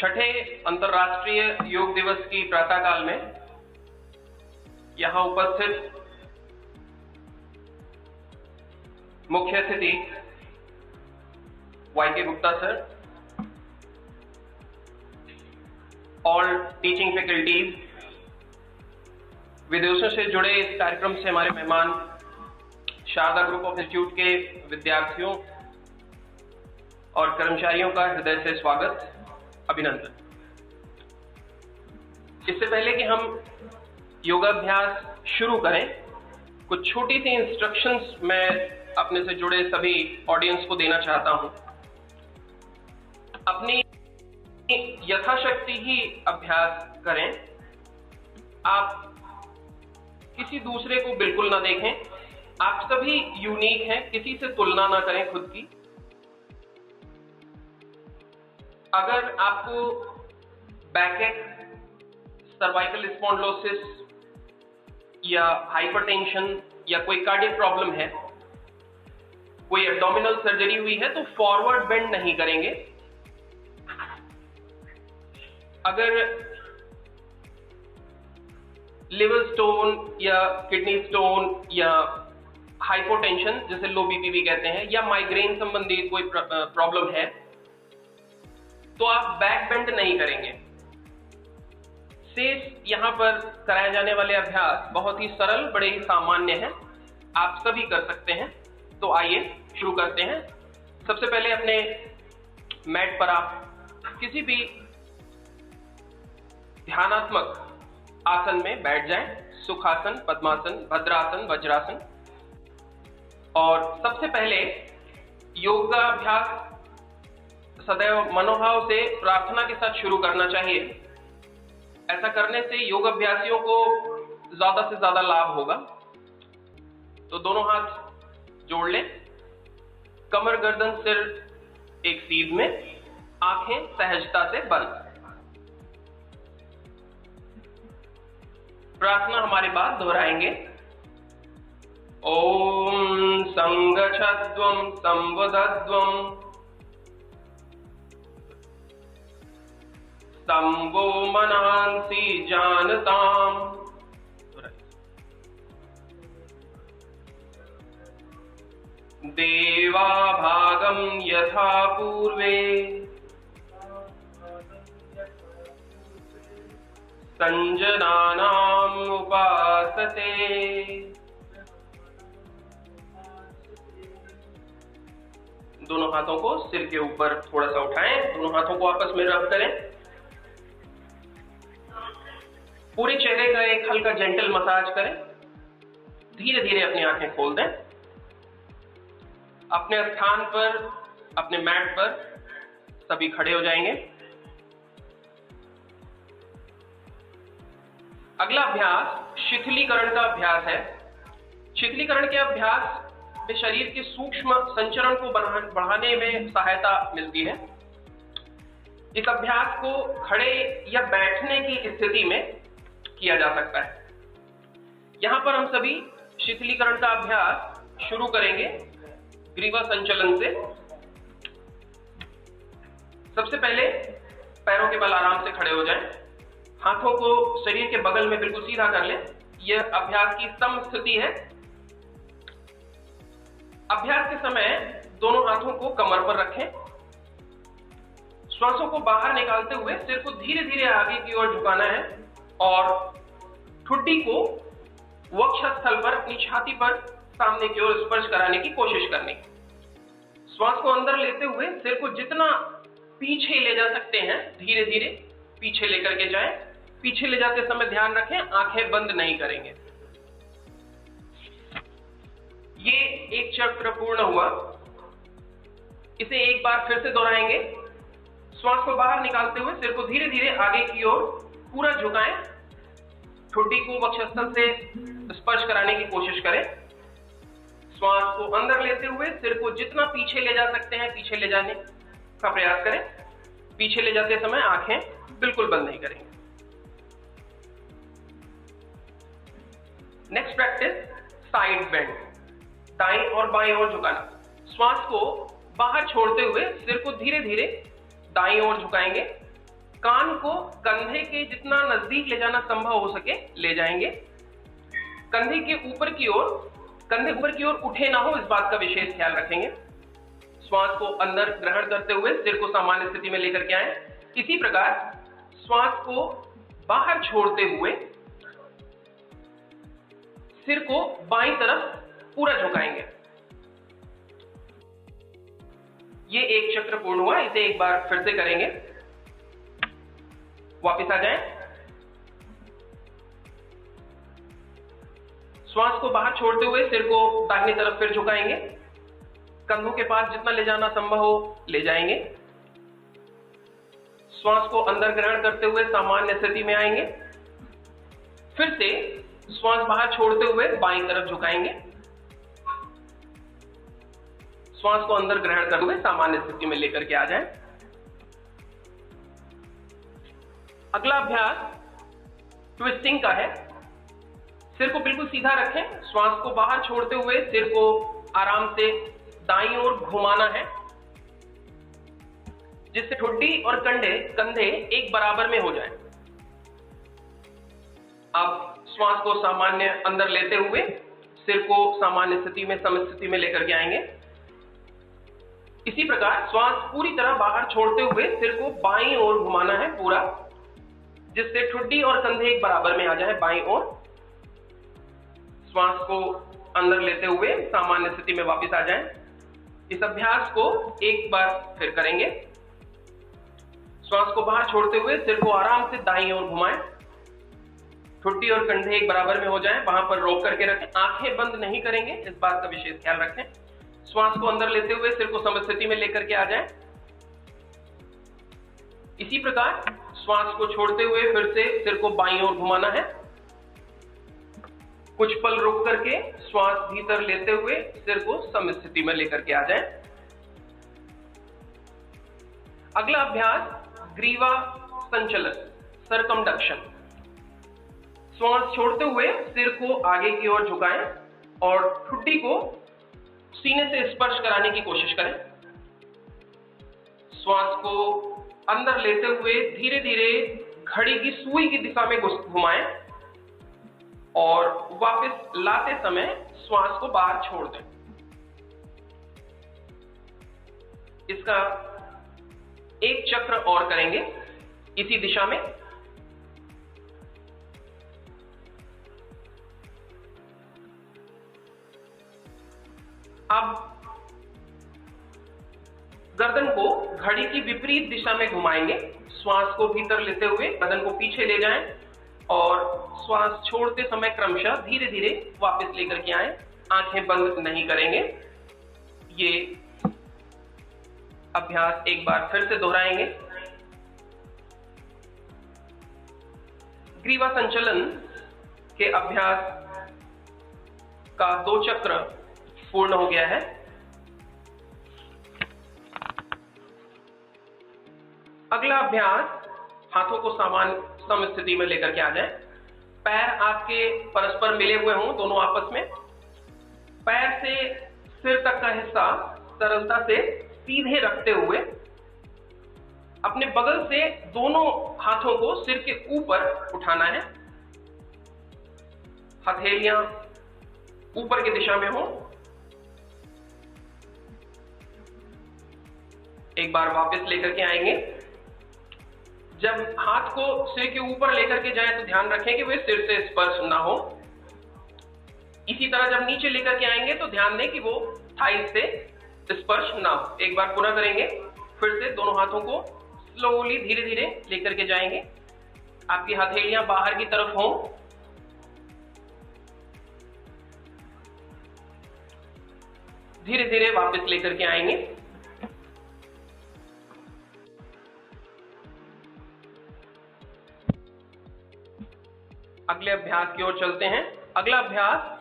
छठे अंतर्राष्ट्रीय योग दिवस की प्रातःकाल में यहाँ उपस्थित मुख्य अतिथि YK Gupta sir, all teaching faculties, विदेशों से जुड़े इस कार्यक्रम से हमारे मेहमान, शारदा ग्रुप ऑफ इंस्टीट्यूट के विद्यार्थियों और कर्मचारियों का हृदय से स्वागत, अभिनंदन। इससे पहले कि हम योगाभ्यास शुरू करें, कुछ छोटी सी इंस्ट्रक्शंस मैं अपने से जुड़े सभी ऑडियंस को देना चाहता हूं। अपनी यथाशक्ति ही अभ्यास करें। आप किसी दूसरे को बिल्कुल ना देखें। आप सभी यूनिक हैं, किसी से तुलना ना करें खुद की। अगर आपको बैकएक, सर्वाइकल स्पॉन्डिलोसिस या हाइपरटेंशन या कोई कार्डियक प्रॉब्लम है, कोई एब्डोमिनल सर्जरी हुई है, तो फॉरवर्ड बेंड नहीं करेंगे। अगर लिवर स्टोन या किडनी स्टोन या हाइपोटेंशन, जैसे लो बीपी भी कहते हैं, या माइग्रेन संबंधी कोई प्रॉब्लम है, तो आप बैक बेंड नहीं करेंगे। शेष यहां पर कराए जाने वाले अभ्यास बहुत ही सरल, बड़े ही सामान्य हैं, आप सभी कर सकते हैं। तो आइए शुरू करते हैं। सबसे पहले अपने मैट पर आप किसी भी ध्यानात्मक आसन में बैठ जाएं। सुखासन, पद्मासन, भद्रासन, वज्रासन। और सबसे पहले योग का अभ्यास सदैव मनोभाव से प्रार्थना के साथ शुरू करना चाहिए। ऐसा करने से योग अभ्यासियों को ज्यादा से ज्यादा लाभ होगा। तो दोनों हाथ जोड़ लें, कमर, गर्दन, सिर एक सीध में, आंखें सहजता से बंद। प्रार्थना हमारे बाद दोहराएंगे। ओम संगच्छध्वं संवदध्वं संवो मनांसि जानताम्। देवा भागं यथा पूर्वे संजनानाम् उपासते। दोनों हाथों को सिर के ऊपर थोड़ा सा उठाएं, दोनों हाथों को आपस में रब करें। पूरे चेहरे का एक हल्का जेंटल मसाज करें। धीरे धीरे अपनी आंखें खोल दें। अपने स्थान पर, अपने मैट पर सभी खड़े हो जाएंगे। अगला अभ्यास शिथिलीकरण का अभ्यास है। शिथिलीकरण के अभ्यास में शरीर के सूक्ष्म संचरण को बढ़ाने में सहायता मिलती है। इस अभ्यास को खड़े या बैठने की स्थिति में किया जा सकता है। यहां पर हम सभी शिथिलीकरण का अभ्यास शुरू करेंगे ग्रीवा संचलन से। सबसे पहले पैरों के बल आराम से खड़े हो जाएं। हाथों को शरीर के बगल में बिल्कुल सीधा कर लें। यह अभ्यास की सम स्थिति है। अभ्यास के समय दोनों हाथों को कमर पर रखें। श्वासों को बाहर निकालते हुए सिर को धीरे धीरे आगे की ओर झुकाना है और ठुड्डी को वक्षस्थल पर, अपनी छाती पर सामने की ओर स्पर्श कराने की कोशिश करनी। श्वास को अंदर लेते हुए सिर को जितना पीछे ले जा सकते हैं, धीरे धीरे पीछे लेकर के जाएं। पीछे ले जाते समय ध्यान रखें, आंखें बंद नहीं करेंगे। ये एक चक्र पूर्ण हुआ। इसे एक बार फिर से दोहराएंगे। श्वास को बाहर निकालते हुए सिर को धीरे धीरे आगे की ओर पूरा झुकाएं। ठुड्डी को वक्षस्थल से स्पर्श कराने की कोशिश करें। श्वास को अंदर लेते हुए सिर को जितना पीछे ले जा सकते हैं, पीछे ले जाने का प्रयास करें। पीछे ले जाते समय आंखें बिल्कुल बंद नहीं करेंगे। नेक्स्ट प्रैक्टिस साइड बेंड, दाईं और बाईं ओर झुकाना। श्वास को बाहर छोड़ते हुए सिर को धीरे धीरे दाईं ओर झुकाएंगे। कान को कंधे के जितना नजदीक ले जाना संभव हो सके ले जाएंगे। कंधे ऊपर की ओर उठे ना हो, इस बात का विशेष ख्याल रखेंगे। श्वास को अंदर ग्रहण करते हुए सिर को सामान्य स्थिति में लेकर के आए। इसी प्रकार श्वास को बाहर छोड़ते हुए सिर को बाईं तरफ पूरा झुकाएंगे। ये एक चक्र पूर्ण हुआ। इसे एक बार फिर से करेंगे। वापस आ जाएं। श्वास को बाहर छोड़ते हुए सिर को दाहिनी तरफ फिर झुकाएंगे। कंधों के पास जितना ले जाना संभव हो ले जाएंगे। श्वास को अंदर ग्रहण करते हुए सामान्य स्थिति में आएंगे। फिर से श्वास बाहर छोड़ते हुए बाईं तरफ झुकाएंगे। श्वास को अंदर ग्रहण करते हुए सामान्य स्थिति में लेकर के आ जाएं। अगला अभ्यास ट्विस्टिंग का है। सिर को बिल्कुल सीधा रखें। श्वास को बाहर छोड़ते हुए सिर को आराम से दाईं ओर घुमाना है, जिससे ठुड्डी और कंधे एक बराबर में हो जाएं। अब श्वास को सामान्य अंदर लेते हुए सिर को सामान्य स्थिति में समस्थिति में लेकर के आएंगे। इसी प्रकार श्वास पूरी तरह बाहर छोड़ते हुए सिर को बाईं ओर घुमाना है पूरा, जिससे ठुड्डी और कंधे एक बराबर में आ जाए बाईं ओर। श्वास को अंदर लेते हुए सामान्य स्थिति में वापस आ जाएं। इस अभ्यास को एक बार फिर करेंगे। श्वास को बाहर छोड़ते हुए सिर को आराम से दाईं ओर घुमाएं। ठुड्डी और कंधे एक बराबर में हो जाएं, वहां पर रोक करके रखें। आंखें बंद नहीं करेंगे, इस बात का विशेष ख्याल रखें। श्वास को अंदर लेते हुए सिर को समस्थिति में लेकर के आ जाएं। इसी प्रकार श्वास को छोड़ते हुए फिर से सिर को बाईं ओर घुमाना है। कुछ पल रुक करके श्वास भीतर लेते हुए सिर को समस्थिति में लेकर के आ जाएं। अगला अभ्यास ग्रीवा संचलन, सरकमडक्शन। श्वास छोड़ते हुए सिर को आगे की ओर झुकाएं और ठुड्डी को सीने से स्पर्श कराने की कोशिश करें। श्वास को अंदर लेते हुए धीरे धीरे घड़ी की सुई की दिशा में घुमाएं और वापस लाते समय श्वास को बाहर छोड़ दें। इसका एक चक्र और करेंगे इसी दिशा में। अब गर्दन को घड़ी की विपरीत दिशा में घुमाएंगे। श्वास को भीतर लेते हुए गर्दन को पीछे ले जाएं और श्वास छोड़ते समय क्रमशः धीरे धीरे वापस लेकर के आएं। आंखें बंद नहीं करेंगे। ये अभ्यास एक बार फिर से दोहराएंगे। ग्रीवा संचलन के अभ्यास का 2 चक्र पूर्ण हो गया है। अगला अभ्यास हाथों को समान समस्थिति में लेकर के आ जाएं। पैर आपके परस्पर मिले हुए हों, दोनों आपस में। पैर से सिर तक का हिस्सा सरलता से सीधे रखते हुए अपने बगल से दोनों हाथों को सिर के ऊपर उठाना है। हथेलियां ऊपर की दिशा में हो। एक बार वापस लेकर के आएंगे। जब हाथ को सिर के ऊपर लेकर के जाएं तो ध्यान रखें कि वे सिर से स्पर्श ना हो। इसी तरह जब नीचे लेकर के आएंगे तो ध्यान दें कि वो थाई से स्पर्श ना हो। एक बार पुनः करेंगे। फिर से दोनों हाथों को स्लोली धीरे धीरे लेकर के जाएंगे। आपकी हथेलियां बाहर की तरफ हों। धीरे धीरे वापस लेकर के आएंगे। अगले अभ्यास की ओर चलते हैं। अगला अभ्यास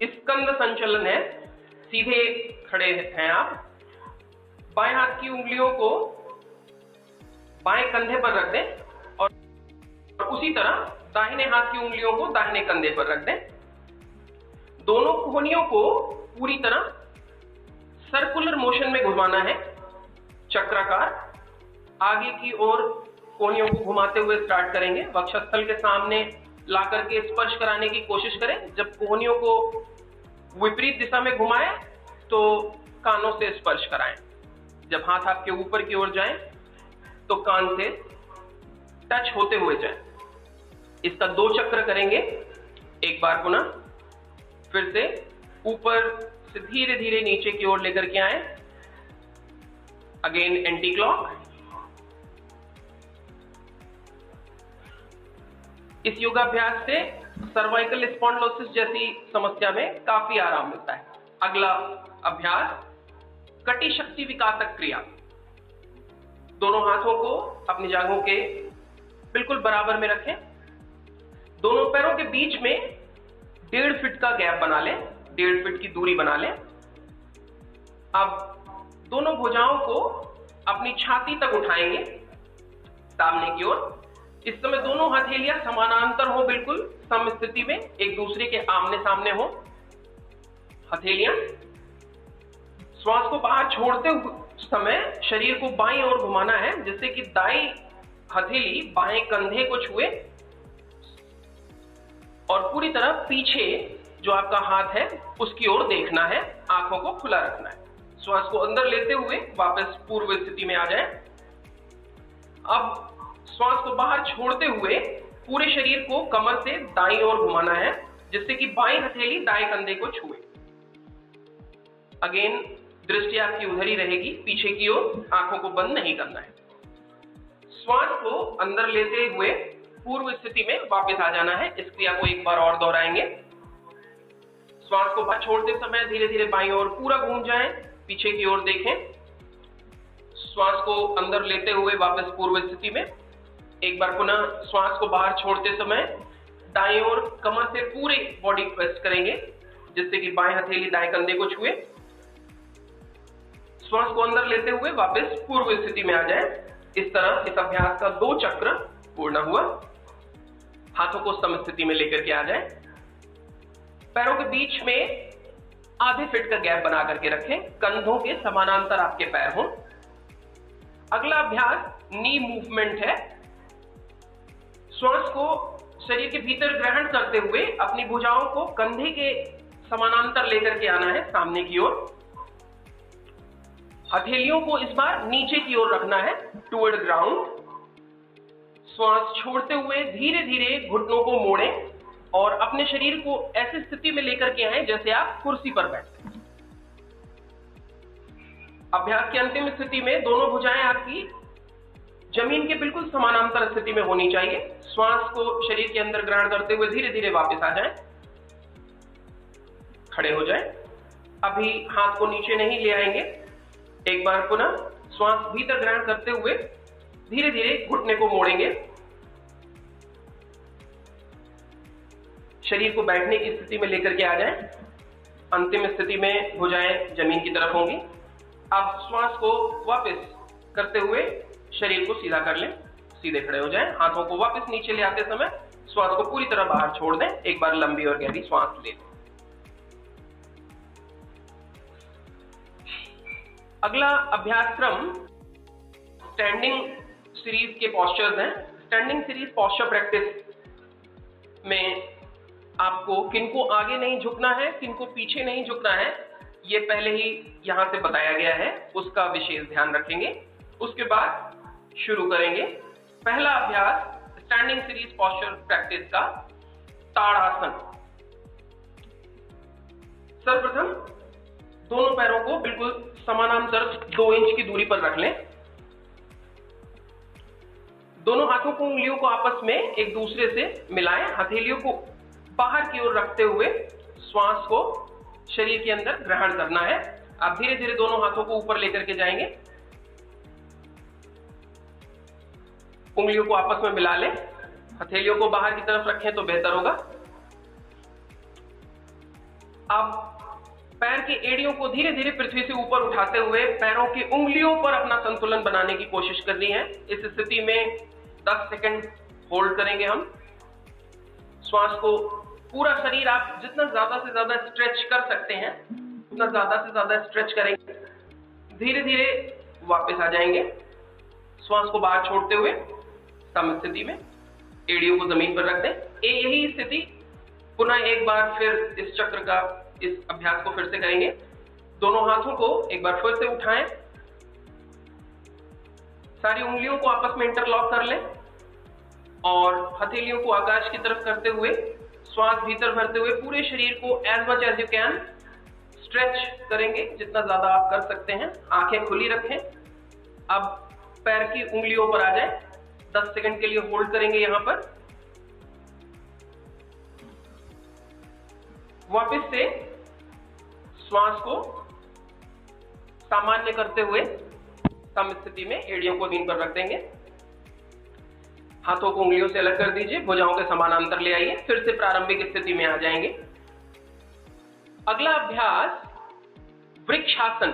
स्कंद संचलन है। सीधे खड़े हैं आप। बाएं हाथ की उंगलियों को बाएं कंधे पर रख दें और उसी तरह दाहिने हाथ की उंगलियों को दाहिने कंधे पर रख दें। दोनों कोहनियों को पूरी तरह सर्कुलर मोशन में घुमाना है, चक्राकार। आगे की ओर कोहनियों को घुमाते हुए स्टार्ट करेंगे। वक्षस्थल के सामने ला करके स्पर्श कराने की कोशिश करें। जब कोहनियों को विपरीत दिशा में घुमाएं तो कानों से स्पर्श कराएं। जब हाथ आपके ऊपर की ओर जाएं तो कान से टच होते हुए जाएं। इसका 2 चक्र करेंगे। एक बार पुनः फिर से ऊपर से धीरे धीरे नीचे की ओर लेकर के आए। Again anti clock. इस योगाभ्यास से सर्वाइकल स्पॉन्डिलोसिस जैसी समस्या में काफी आराम मिलता है। अगला अभ्यास कटी शक्ति विकासक क्रिया। दोनों हाथों को अपनी जांघों के बिल्कुल बराबर में रखें। दोनों पैरों के बीच में 1.5 फीट का गैप बना लें, 1.5 फीट की दूरी बना लें। अब दोनों भुजाओं को अपनी छाती तक उठाएंगे सामने की ओर। इस समय दोनों हथेलियां समानांतर हो, बिल्कुल सम स्थिति में एक दूसरे के आमने सामने हो हथेलियां। श्वास को बाहर छोड़ते हुए समय शरीर को बाईं ओर घुमाना है, जिससे कि दाईं हथेली बाएं कंधे को छुए और पूरी तरह पीछे जो आपका हाथ है उसकी ओर देखना है। आंखों को खुला रखना है। श्वास को अंदर लेते हुए वापस पूर्व स्थिति में आ जाएं। अब श्वास को बाहर छोड़ते हुए पूरे शरीर को कमर से दाईं ओर घुमाना है, जिससे कि बाईं हथेली दाएं कंधे को छुए। अगेन दृष्टि आपकी उधर ही रहेगी, पीछे की ओर। आंखों को बंद नहीं करना है। श्वास को अंदर लेते हुए पूर्व स्थिति में वापस आ जाना है। इस क्रिया को एक बार और दोहराएंगे। श्वास को बाहर छोड़ते समय धीरे धीरे बाईं ओर पूरा घूम जाएं, पीछे की ओर देखें। श्वास को अंदर लेते हुए वापस पूर्व स्थिति में। एक बार पुनः श्वास को बाहर छोड़ते समय दाईं ओर कमर से पूरे बॉडी ट्विस्ट करेंगे, जिससे कि बाएं हथेली दाएं कंधे को छुए। श्वास को अंदर लेते हुए वापस पूर्व स्थिति में आ जाएं। इस तरह इस अभ्यास का 2 चक्र पूर्ण हुआ। हाथों को समस्थिति में लेकर के आ जाएं। पैरों के बीच में आधे फीट का गैप बना करके रखें। कंधों के समानांतर आपके पैर हों। अगला अभ्यास नी मूवमेंट है। श्वास को शरीर के भीतर ग्रहण करते हुए अपनी भुजाओं को कंधे के समानांतर लेकर के आना है सामने की ओर। हथेलियों को इस बार नीचे की ओर रखना है, टुवर्ड ग्राउंड। श्वास छोड़ते हुए धीरे धीरे घुटनों को मोड़ें और अपने शरीर को ऐसी स्थिति में लेकर के आए जैसे आप कुर्सी पर बैठे। अभ्यास की अंतिम स्थिति में दोनों भुजाएं आपकी जमीन के बिल्कुल समानांतर स्थिति में होनी चाहिए। श्वास को शरीर के अंदर ग्रहण करते हुए धीरे धीरे वापस आ जाएं। खड़े हो जाएं। अभी हाथ को नीचे नहीं ले आएंगे। एक बार पुनः श्वास भीतर ग्रहण करते हुए धीरे धीरे घुटने को मोड़ेंगे। शरीर को बैठने की स्थिति में लेकर के आ जाएं। अंतिम स्थिति में भुजाएं जमीन की तरफ होंगी। अब श्वास को वापस करते हुए शरीर को सीधा कर लें, सीधे खड़े हो जाएं। हाथों को वापस नीचे ले आते समय श्वास को पूरी तरह बाहर छोड़ दें। एक बार लंबी और गहरी श्वास ले लें। अगला अभ्यास क्रम स्टैंडिंग सीरीज के पॉस्चर्स हैं। स्टैंडिंग सीरीज पॉस्चर प्रैक्टिस में आपको किनको आगे नहीं झुकना है, किनको पीछे नहीं झुकना है, ये पहले ही यहां से बताया गया है। उसका विशेष ध्यान रखेंगे। उसके बाद शुरू करेंगे पहला अभ्यास स्टैंडिंग सीरीज पॉस्चर प्रैक्टिस का ताड़ासन। सर्वप्रथम दोनों पैरों को बिल्कुल समानांतर 2 इंच की दूरी पर रख लें। दोनों हाथों को उंगलियों को आपस में एक दूसरे से मिलाएं। हथेलियों को बाहर की ओर रखते हुए श्वास को शरीर के अंदर ग्रहण करना है। आप धीरे धीरे दोनों हाथों को ऊपर लेकर के जाएंगे। उंगलियों को आपस में मिला लें। हथेलियों को बाहर की तरफ रखें तो बेहतर होगा। अब पैर की एड़ियों को धीरे धीरे पृथ्वी से ऊपर उठाते हुए पैरों की उंगलियों पर अपना संतुलन बनाने की कोशिश करनी है। इस स्थिति में 10 सेकंड होल्ड करेंगे हम। श्वास को पूरा शरीर आप जितना ज्यादा से ज्यादा स्ट्रेच कर सकते हैं उतना ज्यादा से ज्यादा स्ट्रेच करेंगे। धीरे धीरे वापस आ जाएंगे। श्वास को बाहर छोड़ते हुए सम स्थिति में, एड़ियों को जमीन पर रख दें। यही स्थिति पुनः एक बार फिर इस चक्र का, इस अभ्यास को फिर से करेंगे। दोनों हाथों को एक बार फिर से उठाएं, सारी उंगलियों को आपस में इंटरलॉक कर लें और हथेलियों को आकाश की तरफ करते हुए श्वास भीतर भरते हुए पूरे शरीर को as much as you can stretch करेंगे, जितना ज्यादा आप कर सकते हैं। आंखें खुली रखें। अब पैर की उंगलियों पर आ जाएं, 10 सेकंड के लिए होल्ड करेंगे यहां पर। वापस से श्वास को सामान्य करते हुए सम स्थिति में एड़ियों को जमीन पर रख देंगे। हाथों को उंगलियों से अलग कर दीजिए, भुजाओं के समानांतर ले आइए, फिर से प्रारंभिक स्थिति में आ जाएंगे। अगला अभ्यास वृक्षासन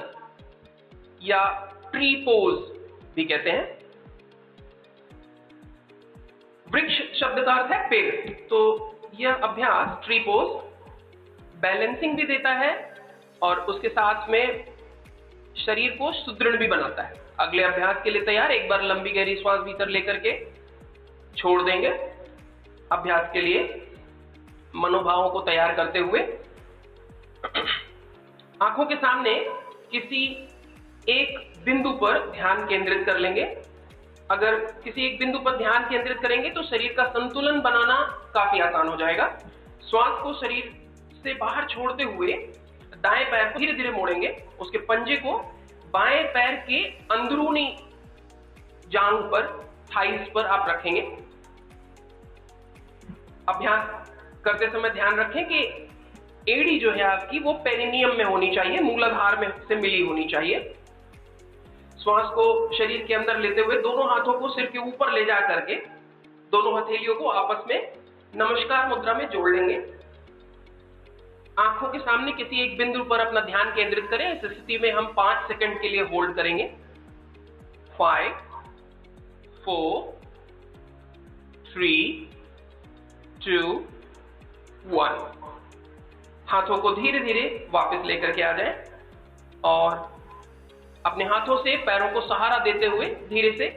या ट्री पोज भी कहते हैं। वृक्ष शब्द का अर्थ है पेड़, तो यह अभ्यास ट्री पोज बैलेंसिंग भी देता है और उसके साथ में शरीर को सुदृढ़ भी बनाता है। अगले अभ्यास के लिए तैयार? एक बार लंबी गहरी श्वास भीतर लेकर के छोड़ देंगे। अभ्यास के लिए मनोभावों को तैयार करते हुए आंखों के सामने किसी एक बिंदु पर ध्यान केंद्रित कर लेंगे। अगर किसी एक बिंदु पर ध्यान केंद्रित करेंगे तो शरीर का संतुलन बनाना काफी आसान हो जाएगा। श्वास को शरीर से बाहर छोड़ते हुए दाएं पैर को धीरे धीरे मोड़ेंगे। उसके पंजे को बाएं पैर के अंदरूनी जांघ पर, थाइस पर आप रखेंगे। अभ्यास करते समय ध्यान रखें कि एड़ी जो है आपकी वो पेरिनियम में होनी चाहिए, मूलाधार में से मिली होनी चाहिए। श्वास को शरीर के अंदर लेते हुए दोनों हाथों को सिर के ऊपर ले जा करके दोनों हथेलियों को आपस में नमस्कार मुद्रा में जोड़ लेंगे। आंखों के सामने किसी एक बिंदु पर अपना ध्यान केंद्रित करें। इस स्थिति में हम 5 सेकंड के लिए होल्ड करेंगे। 5, 4, 3, 2, 1। हाथों को धीरे धीरे वापस लेकर के आ जाएं और अपने हाथों से पैरों को सहारा देते हुए धीरे से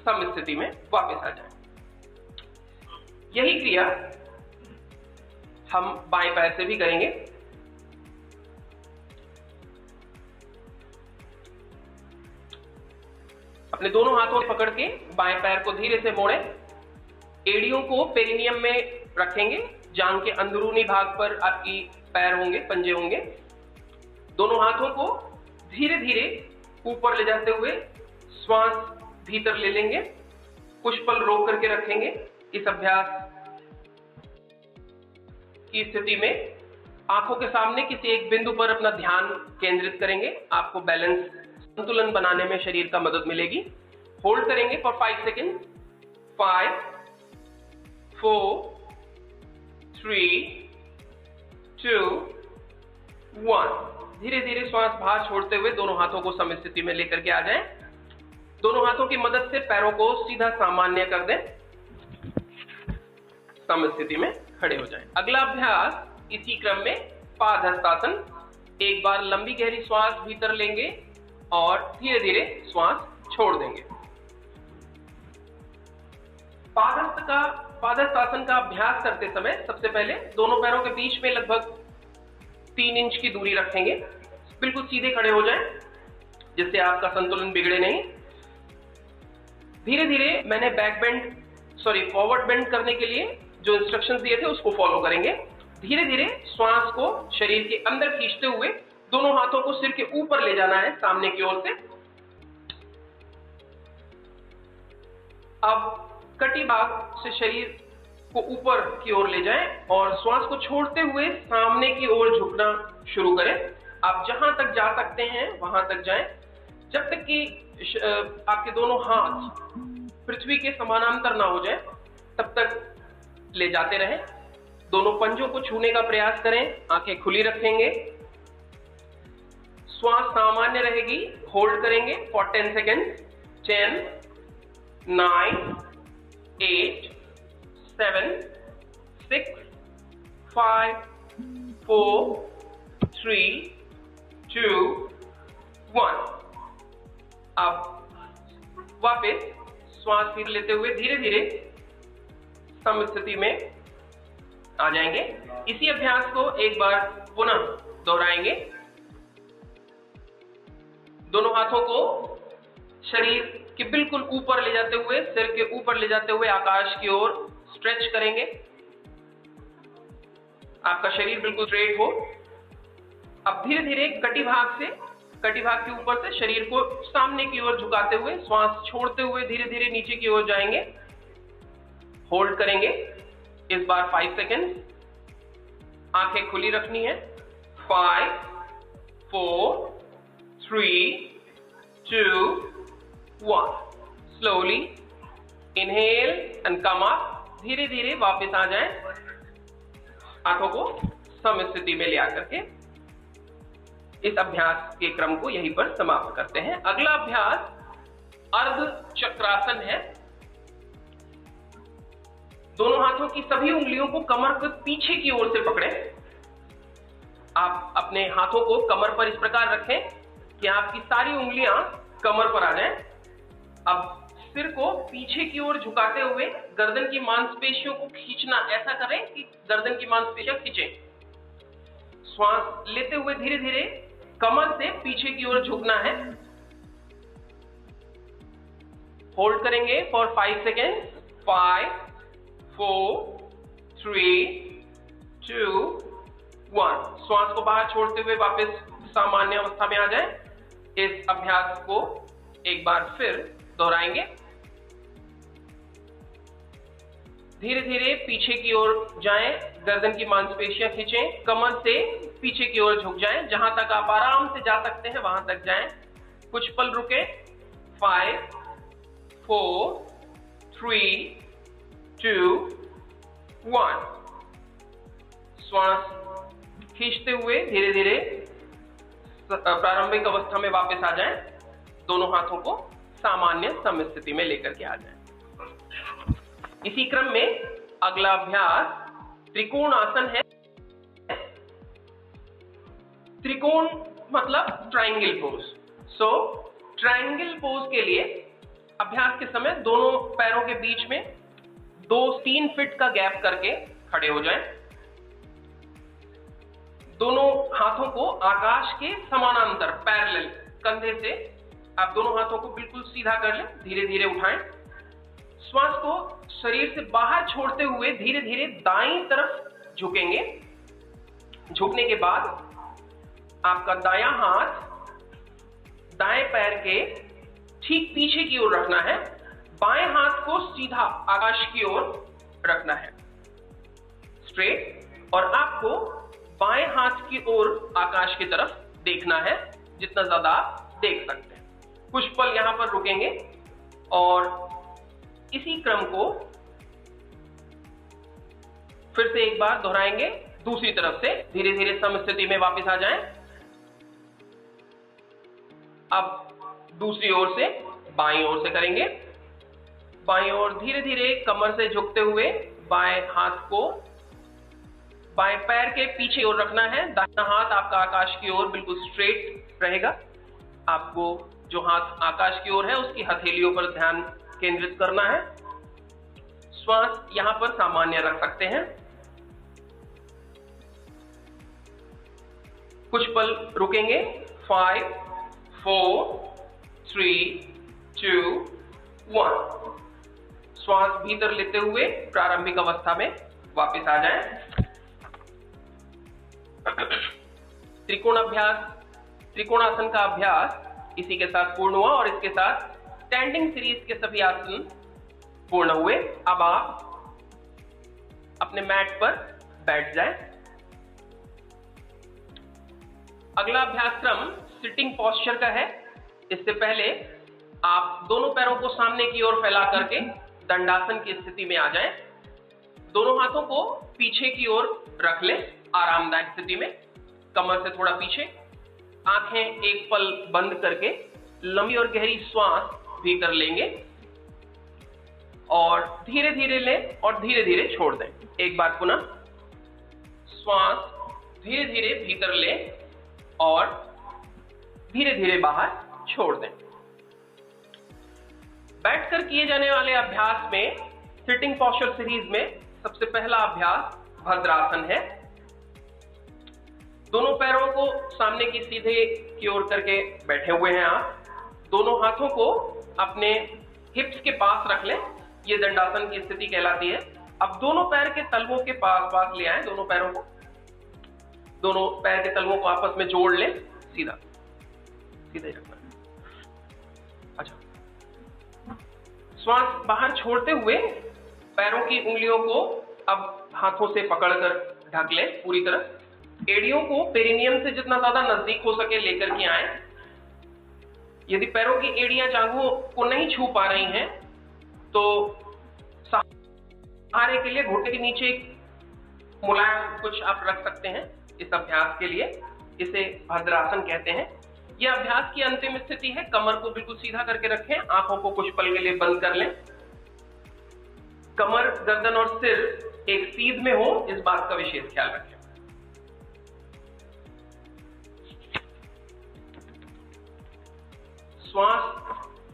सम स्थिति में वापस आ जाएं। यही क्रिया हम बाएं पैर से भी करेंगे। अपने दोनों हाथों से पकड़ के बाएं पैर को धीरे से मोड़ें। एड़ियों को पेरिनियम में रखेंगे। जांघ के अंदरूनी भाग पर आपकी पैर होंगे, पंजे होंगे। दोनों हाथों को धीरे धीरे ऊपर ले जाते हुए श्वास भीतर ले लेंगे। कुछ पल रोक करके रखेंगे। इस अभ्यास की स्थिति में आंखों के सामने किसी एक बिंदु पर अपना ध्यान केंद्रित करेंगे। आपको बैलेंस, संतुलन बनाने में शरीर का मदद मिलेगी। होल्ड करेंगे फॉर 5 सेकेंड। 5, 4, 3, 2, 1। धीरे धीरे श्वास बाहर छोड़ते हुए दोनों हाथों को सम स्थिति में लेकर के आ जाएं। दोनों हाथों की मदद से पैरों को सीधा सामान्य कर दें। सम स्थिति में खड़े हो जाएं। अगला अभ्यास इसी क्रम में पादहस्तासन। एक बार लंबी गहरी श्वास भीतर लेंगे और धीरे धीरे श्वास छोड़ देंगे। पादहस्तासन का अभ्यास करते समय सबसे पहले दोनों पैरों के बीच में लगभग 3 इंच की दूरी रखेंगे। बिल्कुल सीधे खड़े हो जाएं, जिससे आपका संतुलन बिगड़े नहीं। धीरे धीरे मैंने फॉरवर्ड बेंड करने के लिए जो इंस्ट्रक्शंस दिए थे उसको फॉलो करेंगे। धीरे धीरे श्वास को शरीर के अंदर खींचते हुए दोनों हाथों को सिर के ऊपर ले जाना है, सामने की ओर से। अब कटी भाग से शरीर को ऊपर की ओर ले जाएं और श्वास को छोड़ते हुए सामने की ओर झुकना शुरू करें। आप जहां तक जा सकते हैं वहां तक जाएं, जब तक कि आपके दोनों हाथ पृथ्वी के समानांतर ना हो जाए, तब तक ले जाते रहें। दोनों पंजों को छूने का प्रयास करें। आंखें खुली रखेंगे। श्वास सामान्य रहेगी। होल्ड करेंगे फॉर 10 सेकेंड। 10, 9, 8, 7, 6, 5, 4, 3, 2, 1। अब वापस श्वास फिर लेते हुए धीरे धीरे सम स्थिति में आ जाएंगे। इसी अभ्यास को एक बार पुनः दोहराएंगे। दोनों हाथों को शरीर के बिल्कुल ऊपर ले जाते हुए, सिर के ऊपर ले जाते हुए आकाश की ओर स्ट्रेच करेंगे। आपका शरीर बिल्कुल स्ट्रेट हो। अब धीरे धीरे कटिभाग के ऊपर से शरीर को सामने की ओर झुकाते हुए श्वास छोड़ते हुए धीरे धीरे नीचे की ओर जाएंगे। होल्ड करेंगे इस बार 5 सेकेंड। आंखें खुली रखनी है। 5 4 3 2 1। Slowly inhale and come up. धीरे धीरे वापस आ जाएं। हाथों को सम स्थिति में ले आकर के इस अभ्यास के क्रम को यहीं पर समाप्त करते हैं। अगला अभ्यास अर्ध चक्रासन है। दोनों हाथों की सभी उंगलियों को कमर के पीछे की ओर से पकड़ें। आप अपने हाथों को कमर पर इस प्रकार रखें कि आपकी सारी उंगलियां कमर पर आ जाएं। अब सिर को पीछे की ओर झुकाते हुए गर्दन की मांसपेशियों को खींचना, ऐसा करें कि गर्दन की मांसपेशियां खींचें। श्वास लेते हुए धीरे धीरे कमर से पीछे की ओर झुकना है। होल्ड करेंगे फॉर 5 सेकेंड। 5 4 3 2 1। श्वास को बाहर छोड़ते हुए वापस सामान्य अवस्था में आ जाएं। इस अभ्यास को एक बार फिर दोहराएंगे। धीरे धीरे पीछे की ओर जाएं, गर्दन की मांसपेशियां खींचें, कमर से पीछे की ओर झुक जाएं। जहां तक आप आराम से जा सकते हैं वहां तक जाएं। कुछ पल रुकें। 5 4 3 2 1। श्वास खींचते हुए धीरे धीरे प्रारंभिक अवस्था में वापस आ जाएं। दोनों हाथों को सामान्य सम स्थिति में लेकर के आ जाएं। इसी क्रम में अगला अभ्यास त्रिकोण आसन है। त्रिकोण मतलब ट्रायंगल पोज। ट्रायंगल पोज के लिए अभ्यास के समय दोनों पैरों के बीच में 2-3 फीट का गैप करके खड़े हो जाएं। दोनों हाथों को आकाश के समानांतर पैरेलल कंधे से आप दोनों हाथों को बिल्कुल सीधा कर लें। धीरे धीरे उठाएं। श्वास को शरीर से बाहर छोड़ते हुए धीरे धीरे दाईं तरफ झुकेंगे। झुकने के बाद आपका दायां हाथ दाएं पैर के ठीक पीछे की ओर रखना है। बाएं हाथ को सीधा आकाश की ओर रखना है, स्ट्रेट। और आपको बाएं हाथ की ओर आकाश की तरफ देखना है, जितना ज्यादा आप देख सकते हैं। कुछ पल यहां पर रुकेंगे और इसी क्रम को फिर से एक बार दोहराएंगे। दूसरी तरफ से धीरे धीरे सम स्थिति में वापस आ जाएं। अब दूसरी ओर से बाईं ओर से करेंगे। बाईं ओर धीरे धीरे कमर से झुकते हुए बाएं हाथ को बाएं पैर के पीछे ओर रखना है। दाहिना हाथ आपका आकाश की ओर बिल्कुल स्ट्रेट रहेगा। आपको जो हाथ आकाश की ओर है उसकी हथेलियों पर ध्यान केंद्रित करना है। श्वास यहां पर सामान्य रख सकते हैं। कुछ पल रुकेंगे। 5 4 3 2 1। श्वास भीतर लेते हुए प्रारंभिक अवस्था में वापस आ जाएं। त्रिकोणासन का अभ्यास इसी के साथ पूर्ण हुआ और इसके साथ स्टैंडिंग सीरीज के सभी आसन पूर्ण हुए। अब आप अपने मैट पर बैठ जाएं। अगला अभ्यास क्रम सिटिंग पोस्चर का है। इससे पहले आप दोनों पैरों को सामने की ओर फैला करके दंडासन की स्थिति में आ जाएं। दोनों हाथों को पीछे की ओर रख लें आरामदायक स्थिति में, कमर से थोड़ा पीछे। आंखें एक पल बंद करके लंबी और गहरी श्वास भीतर लेंगे और धीरे धीरे लें और धीरे धीरे छोड़ दें। एक बार पुनः श्वास धीरे धीरे भीतर लें और धीरे धीरे बाहर छोड़ दें। बैठकर किए जाने वाले अभ्यास में, सिटिंग पोस्चर सीरीज में सबसे पहला अभ्यास भद्रासन है। दोनों पैरों को सामने की सीधे की ओर करके बैठे हुए हैं आप। दोनों हाथों को अपने हिप्स के पास रख लें, ये दंडासन की स्थिति कहलाती है। अब दोनों पैर के तलवों के पास ले आए, दोनों पैरों को, दोनों पैर के तलवों को आपस में जोड़ लें, सीधा सीधा ही रखना। अच्छा, श्वास बाहर छोड़ते हुए पैरों की उंगलियों को अब हाथों से पकड़कर ढक लें पूरी तरह। एड़ियों को पेरिनियम से जितना ज्यादा नजदीक हो सके लेकर के आए। यदि पैरों की एड़ियां जांघों को नहीं छू पा रही हैं तो सहारे के लिए घुटने के नीचे एक मुलायम कुछ आप रख सकते हैं इस अभ्यास के लिए। इसे भद्रासन कहते हैं। यह अभ्यास की अंतिम स्थिति है। कमर को बिल्कुल सीधा करके रखें, आंखों को कुछ पल के लिए बंद कर लें। कमर, गर्दन और सिर एक सीध में हो, इस बात का विशेष ख्याल रखें। श्वास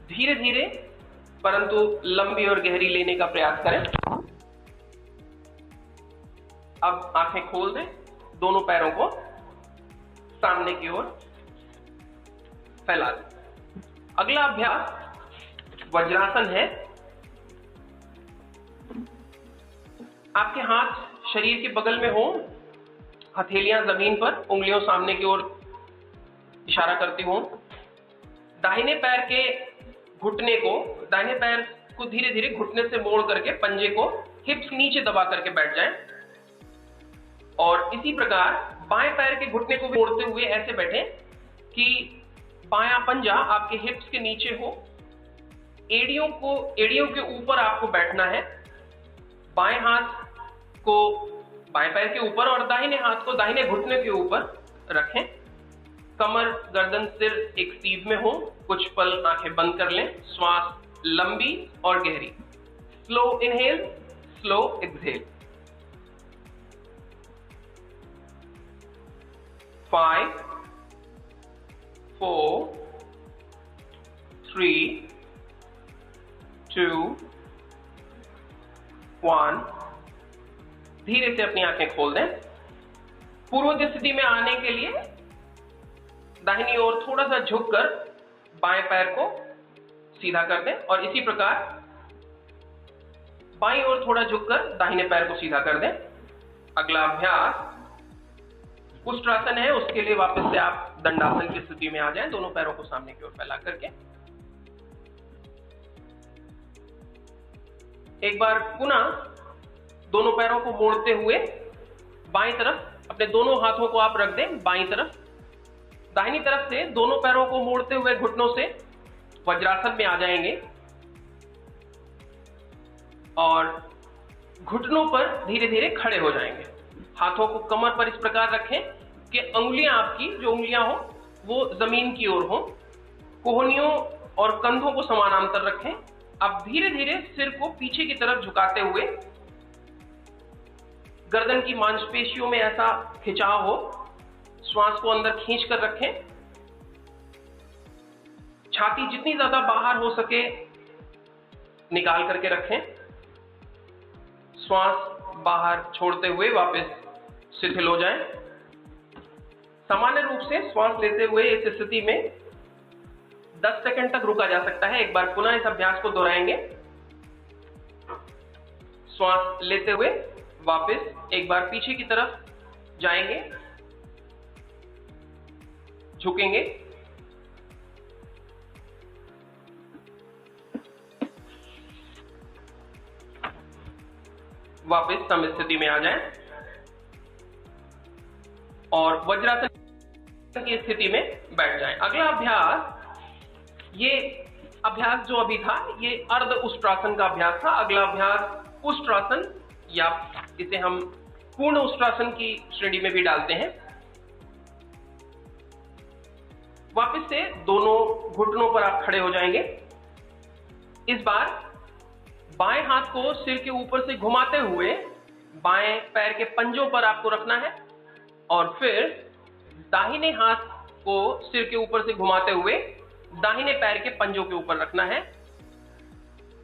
धीरे धीरे परंतु लंबी और गहरी लेने का प्रयास करें। अब आंखें खोल दें, दोनों पैरों को सामने की ओर फैला दें। अगला अभ्यास वज्रासन है। आपके हाथ शरीर के बगल में हो, हथेलियां जमीन पर, उंगलियों सामने की ओर इशारा करती हो। दाहिने पैर के घुटने को, दाहिने पैर को धीरे धीरे घुटने से मोड़ करके पंजे को हिप्स नीचे दबा करके बैठ जाएं। और इसी प्रकार बाएं पैर के घुटने को भी मोड़ते हुए ऐसे बैठें कि बायां पंजा आपके हिप्स के नीचे हो। एड़ियों के ऊपर आपको बैठना है। बाएं हाथ को बाएं पैर के ऊपर और दाहिने हाथ को दाहिने घुटने के ऊपर रखें। कमर, गर्दन, सिर एक सीध में हो। कुछ पल आंखें बंद कर लें। श्वास लंबी और गहरी। Slow inhale, slow exhale. 5 4 3 2 1। धीरे से अपनी आंखें खोल दें। पूर्व स्थिति में आने के लिए दाहिनी ओर थोड़ा सा झुककर बाएं पैर को सीधा कर दें और इसी प्रकार बाईं ओर थोड़ा झुककर दाहिने पैर को सीधा कर दें। अगला अभ्यास उष्ट्रासन है। उसके लिए वापस से आप दंडासन की स्थिति में आ जाएं, दोनों पैरों को सामने की ओर फैला करके। एक बार पुनः दोनों पैरों को मोड़ते हुए बाईं तरफ अपने दोनों हाथों को आप रख दें। बाईं तरफ, दाहिनी तरफ से दोनों पैरों को मोड़ते हुए घुटनों से वज्रासन में आ जाएंगे और घुटनों पर धीरे धीरे खड़े हो जाएंगे। हाथों को कमर पर इस प्रकार रखें कि अंगुलियां, आपकी जो उंगलियां हो वो जमीन की ओर हो। कोहनियों और कंधों को समानांतर रखें। अब धीरे धीरे सिर को पीछे की तरफ झुकाते हुए गर्दन की मांसपेशियों में ऐसा खिंचाव हो, श्वास को अंदर खींच कर रखें। छाती जितनी ज्यादा बाहर हो सके निकाल करके रखें। श्वास बाहर छोड़ते हुए वापस शिथिल हो जाएं। सामान्य रूप से श्वास लेते हुए इस स्थिति में 10 सेकंड तक रुका जा सकता है। एक बार पुनः इस अभ्यास को दोहराएंगे। श्वास लेते हुए वापस एक बार पीछे की तरफ जाएंगे, झुकेंगे, वापस सम स्थिति में आ जाएं और वज्रासन की स्थिति में बैठ जाएं। अगला अभ्यास, ये अभ्यास जो अभी था ये अर्ध उष्ट्रासन का अभ्यास था। अगला अभ्यास उष्ट्रासन, या इसे हम पूर्ण उष्ट्रासन की श्रेणी में भी डालते हैं। वापस से दोनों घुटनों पर आप खड़े हो जाएंगे। इस बार बाएं हाथ को सिर के ऊपर से घुमाते हुए बाएं पैर के पंजों पर आपको रखना है और फिर दाहिने हाथ को सिर के ऊपर से घुमाते हुए दाहिने पैर के पंजों के ऊपर रखना है।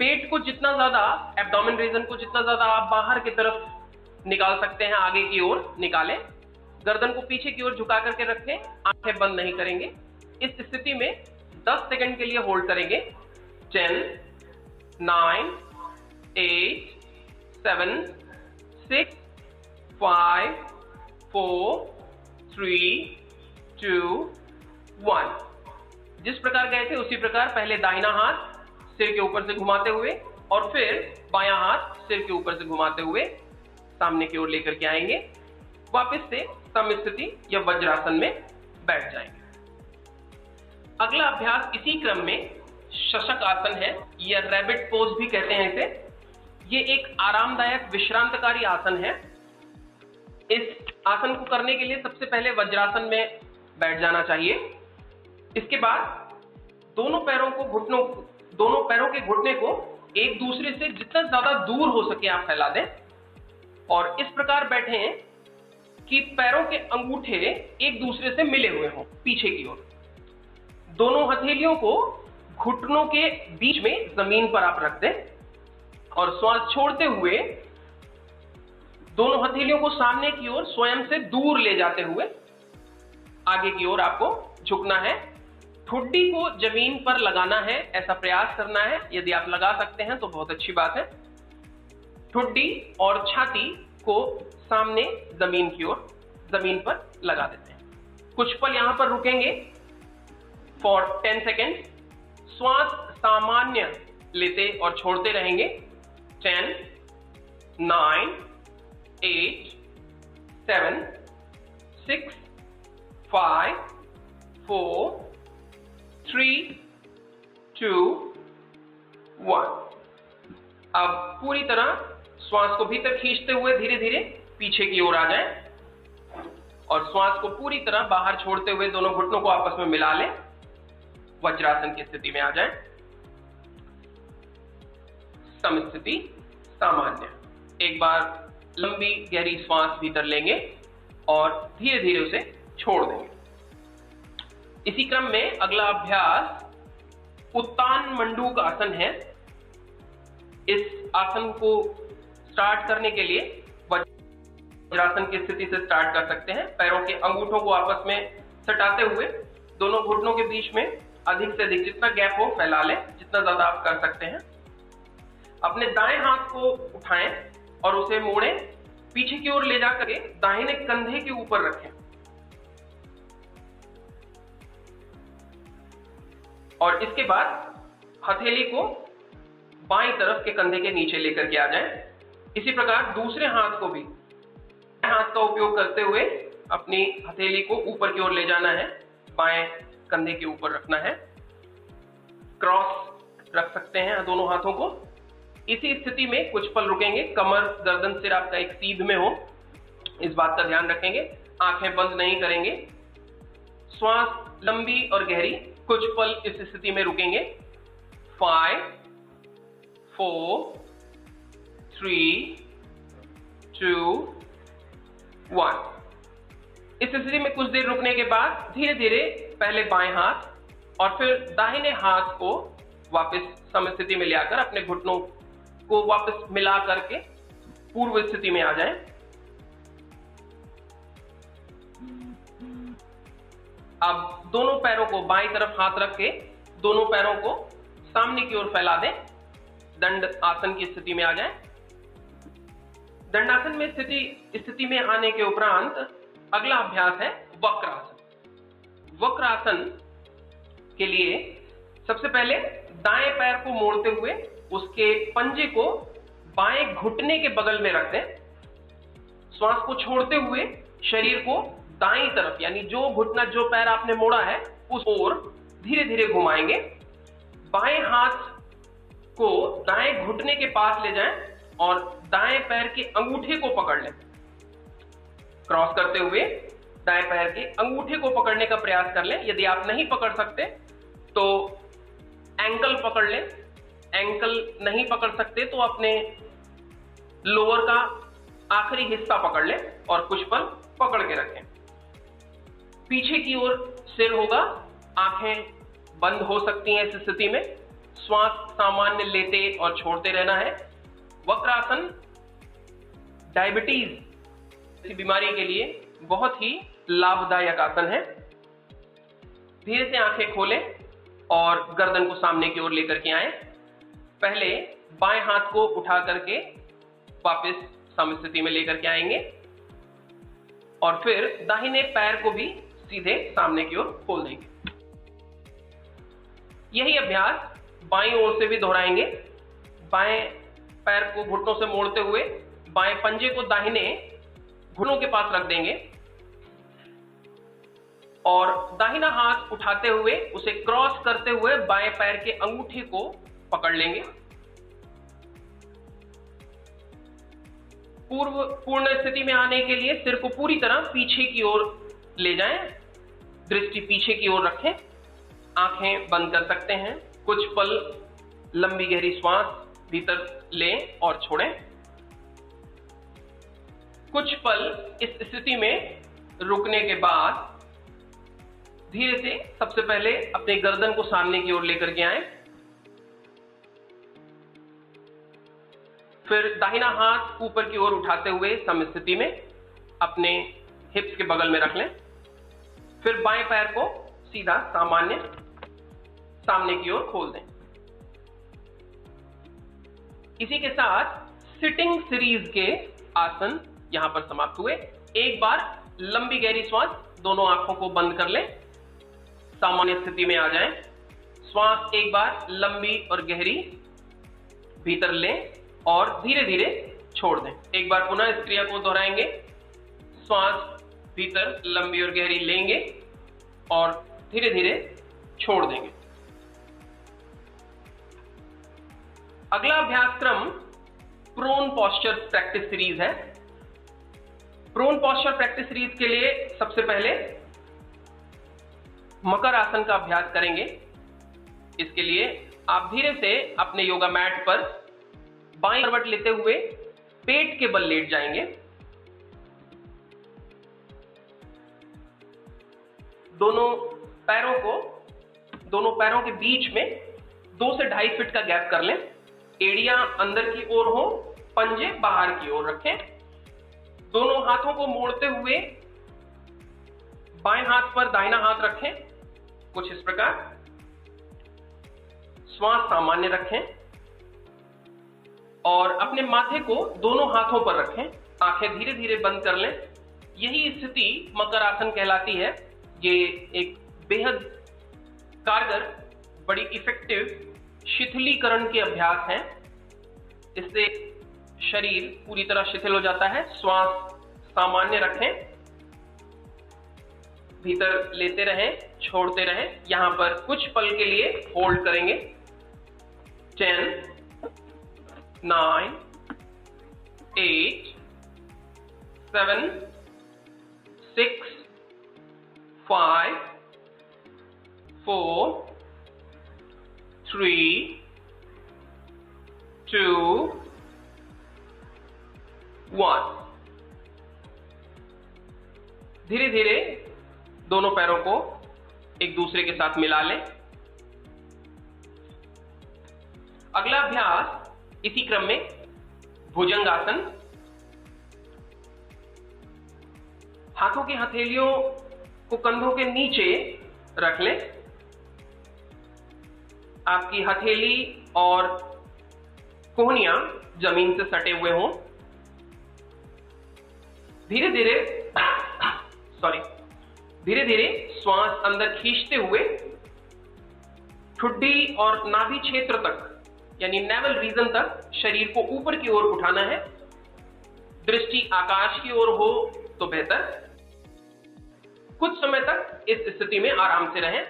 पेट को जितना ज्यादा, एब्डोमेन रीजन को जितना ज्यादा आप बाहर की तरफ निकाल सकते हैं, आगे की ओर निकालें। गर्दन को पीछे की ओर झुका करके रखें, आंखें बंद नहीं करेंगे। इस स्थिति में 10 सेकंड के लिए होल्ड करेंगे। 10, 9, 8, 7, 6, 5, 4, 3, 2, 1। जिस प्रकार गए थे उसी प्रकार पहले दाहिना हाथ सिर के ऊपर से घुमाते हुए और फिर बायां हाथ सिर के ऊपर से घुमाते हुए सामने की ओर लेकर के आएंगे। वापस से समस्थिति या वज्रासन में बैठ जाएंगे। अगला अभ्यास इसी क्रम में शशक आसन है या रैबिट पोज भी कहते हैं इसे। ये एक आरामदायक विश्रांतकारी आसन है। इस आसन को करने के लिए सबसे पहले वज्रासन में बैठ जाना चाहिए। इसके बाद दोनों पैरों के घुटने को एक दूसरे से जितना ज्यादा दूर हो सके आप फैला दें और इस प्रकार बैठें कि पैरों के अंगूठे एक दूसरे से मिले हुए हों पीछे की ओर। दोनों हथेलियों को घुटनों के बीच में जमीन पर आप रख दें और श्वास छोड़ते हुए दोनों हथेलियों को सामने की ओर स्वयं से दूर ले जाते हुए आगे की ओर आपको झुकना है। ठुड्डी को जमीन पर लगाना है, ऐसा प्रयास करना है। यदि आप लगा सकते हैं तो बहुत अच्छी बात है। ठुड्डी और छाती को सामने जमीन पर लगा देते हैं। कुछ पल यहां पर रुकेंगे फॉर 10 सेकेंड। श्वास सामान्य लेते और छोड़ते रहेंगे। 10, 9, 8, 7, 6, 5, 4, 3, 2, 1। अब पूरी तरह श्वास को भीतर खींचते हुए धीरे धीरे पीछे की ओर आ जाएं और श्वास को पूरी तरह बाहर छोड़ते हुए दोनों घुटनों को आपस में मिला लें। वज्रासन की स्थिति में आ जाएं। समस्थिति सामान्य। एक बार लंबी गहरी श्वास भीतर लेंगे और धीरे धीरे उसे छोड़ देंगे। इसी क्रम में अगला अभ्यास उत्तान मंडूक आसन है। इस आसन को स्टार्ट करने के लिए वज्रासन की स्थिति से स्टार्ट कर सकते हैं। पैरों के अंगूठों को आपस में सटाते हुए दोनों घुटनों के बीच में अधिक से अधिक जितना गैप हो फैला लें, जितना ज्यादा आप कर सकते हैं। अपने दाएं हाथ को उठाएं और उसे मोड़ें, पीछे की ओर ले जाकर के दाहिने कंधे के ऊपर रखें और इसके बाद हथेली को बाईं तरफ के कंधे के नीचे लेकर के आ जाएं। इसी प्रकार दूसरे हाथ को भी हाथ का उपयोग करते हुए अपनी हथेली को ऊपर की ओर ले जाना है, बाएं कंधे के ऊपर रखना है। क्रॉस रख सकते हैं दोनों हाथों को। इसी स्थिति में कुछ पल रुकेंगे। कमर गर्दन सिर आपका एक सीध में हो, इस बात का ध्यान रखेंगे। आंखें बंद नहीं करेंगे। श्वास लंबी और गहरी। कुछ पल इस स्थिति में रुकेंगे। 5, 4, 3, 2, 1। इस स्थिति में कुछ देर रुकने के बाद धीरे धीरे पहले बाएं हाथ और फिर दाहिने हाथ को वापस समस्थिति में ले आकर अपने घुटनों को वापस मिला करके पूर्व स्थिति में आ जाएं। अब दोनों पैरों को बाईं तरफ हाथ रख के दोनों पैरों को सामने की ओर फैला दें। दंड आसन की स्थिति में आ जाएं। दंडासन में स्थिति में आने के उपरांत अगला अभ्यास है वक्रासन। वक्रासन के लिए सबसे पहले दाएं पैर को मोड़ते हुए उसके पंजे को बाएं घुटने के बगल में रख दें। श्वास को छोड़ते हुए शरीर को दाईं तरफ, यानी जो घुटना जो पैर आपने मोड़ा है उस ओर धीरे धीरे घुमाएंगे। बाएं हाथ को दाएं घुटने के पास ले जाएं और दाएं पैर के अंगूठे को पकड़ लें। क्रॉस करते हुए दाएं पैर के अंगूठे को पकड़ने का प्रयास कर लें। यदि आप नहीं पकड़ सकते तो एंकल पकड़ लें। एंकल नहीं पकड़ सकते तो अपने लोअर का आखिरी हिस्सा पकड़ लें और कुछ पल पकड़ के रखें। पीछे की ओर सिर होगा, आंखें बंद हो सकती हैं इस स्थिति में। श्वास सामान्य लेते और छोड़ते रहना है। वक्रासन डायबिटीज जैसी बीमारी के लिए बहुत ही लाभदायक आसन है। धीरे से आंखें खोलें और गर्दन को सामने की ओर लेकर के आए। पहले बाएं हाथ को उठा करके वापस समस्थिति में लेकर के आएंगे और फिर दाहिने पैर को भी सीधे सामने की ओर खोल देंगे। यही अभ्यास बाईं ओर से भी दोहराएंगे। बाएं पैर को घुटनों से मोड़ते हुए बाएं पंजे को दाहिने घुटनों के पास रख देंगे और दाहिना हाथ उठाते हुए उसे क्रॉस करते हुए बाएं पैर के अंगूठे को पकड़ लेंगे। पूर्ण स्थिति में आने के लिए सिर को पूरी तरह पीछे की ओर ले जाएं, दृष्टि पीछे की ओर रखें, आंखें बंद कर सकते हैं। कुछ पल लंबी गहरी श्वास भीतर लें और छोड़ें। कुछ पल इस स्थिति में रुकने के बाद धीरे से सबसे पहले अपने गर्दन को सामने की ओर लेकर के आएं, फिर दाहिना हाथ ऊपर की ओर उठाते हुए समस्थिति में अपने हिप्स के बगल में रख लें, फिर बाएं पैर को सीधा सामान्य सामने की ओर खोल दें। इसी के साथ सिटिंग सीरीज के आसन यहां पर समाप्त हुए। एक बार लंबी गहरी श्वास, दोनों आंखों को बंद कर लें, सामान्य स्थिति में आ जाएं। श्वास एक बार लंबी और गहरी भीतर लें और धीरे धीरे छोड़ दें। एक बार पुनः इस क्रिया को दोहराएंगे। श्वास भीतर लंबी और गहरी लेंगे और धीरे धीरे छोड़ देंगे। अगला अभ्यास क्रम प्रोन पोस्चर प्रैक्टिस सीरीज है। प्रोन पोस्चर प्रैक्टिस सीरीज के लिए सबसे पहले मकर आसन का अभ्यास करेंगे। इसके लिए आप धीरे से अपने योगा मैट पर बाईं करवट लेते हुए पेट के बल लेट जाएंगे। दोनों पैरों के बीच में 2 से 2.5 फीट का गैप कर लें। एड़ियां अंदर की ओर हो, पंजे बाहर की ओर रखें। दोनों हाथों को मोड़ते हुए बाएं हाथ पर दाहिना हाथ रखें, कुछ इस प्रकार। श्वास सामान्य रखें और अपने माथे को दोनों हाथों पर रखें। आंखें धीरे धीरे बंद कर लें। यही स्थिति मकर आसन कहलाती है। ये एक बेहद कारगर, बड़ी इफेक्टिव शिथिलीकरण के अभ्यास हैं। इससे शरीर पूरी तरह शिथिल हो जाता है। श्वास सामान्य रखें, भीतर लेते रहें, छोड़ते रहें। यहां पर कुछ पल के लिए होल्ड करेंगे। 10, 9, 8, 7, 6, 5, 4, 3, 2, 1। धीरे धीरे दोनों पैरों को एक दूसरे के साथ मिला लें। अगला अभ्यास इसी क्रम में भुजंगासन। हाथों की हथेलियों को कंधों के नीचे रख लें। आपकी हथेली और कोहनियां जमीन से सटे हुए हों। धीरे धीरे श्वास अंदर खींचते हुए ठुड्डी और नाभि क्षेत्र तक यानी नेवल रीजन तक शरीर को ऊपर की ओर उठाना है। दृष्टि आकाश की ओर हो तो बेहतर। कुछ समय तक इस स्थिति में आराम से रहें।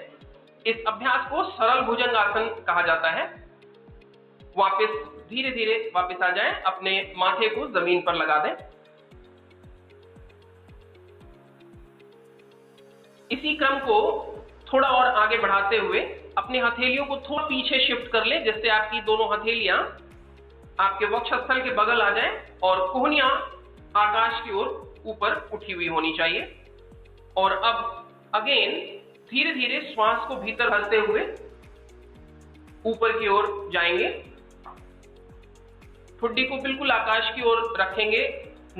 इस अभ्यास को सरल भुजंगासन कहा जाता है। वापस धीरे धीरे वापस आ जाएं, अपने माथे को जमीन पर लगा दें। इसी क्रम को थोड़ा और आगे बढ़ाते हुए अपनी हथेलियों को थोड़ा पीछे शिफ्ट कर लें, जिससे आपकी दोनों हथेलियां आपके वक्षस्थल के बगल आ जाएं और कोहनियां आकाश की ओर ऊपर उठी हुई होनी चाहिए। और अब अगेन धीरे धीरे श्वास को भीतर भरते हुए ऊपर की ओर जाएंगे, ठुड्डी को बिल्कुल आकाश की ओर रखेंगे,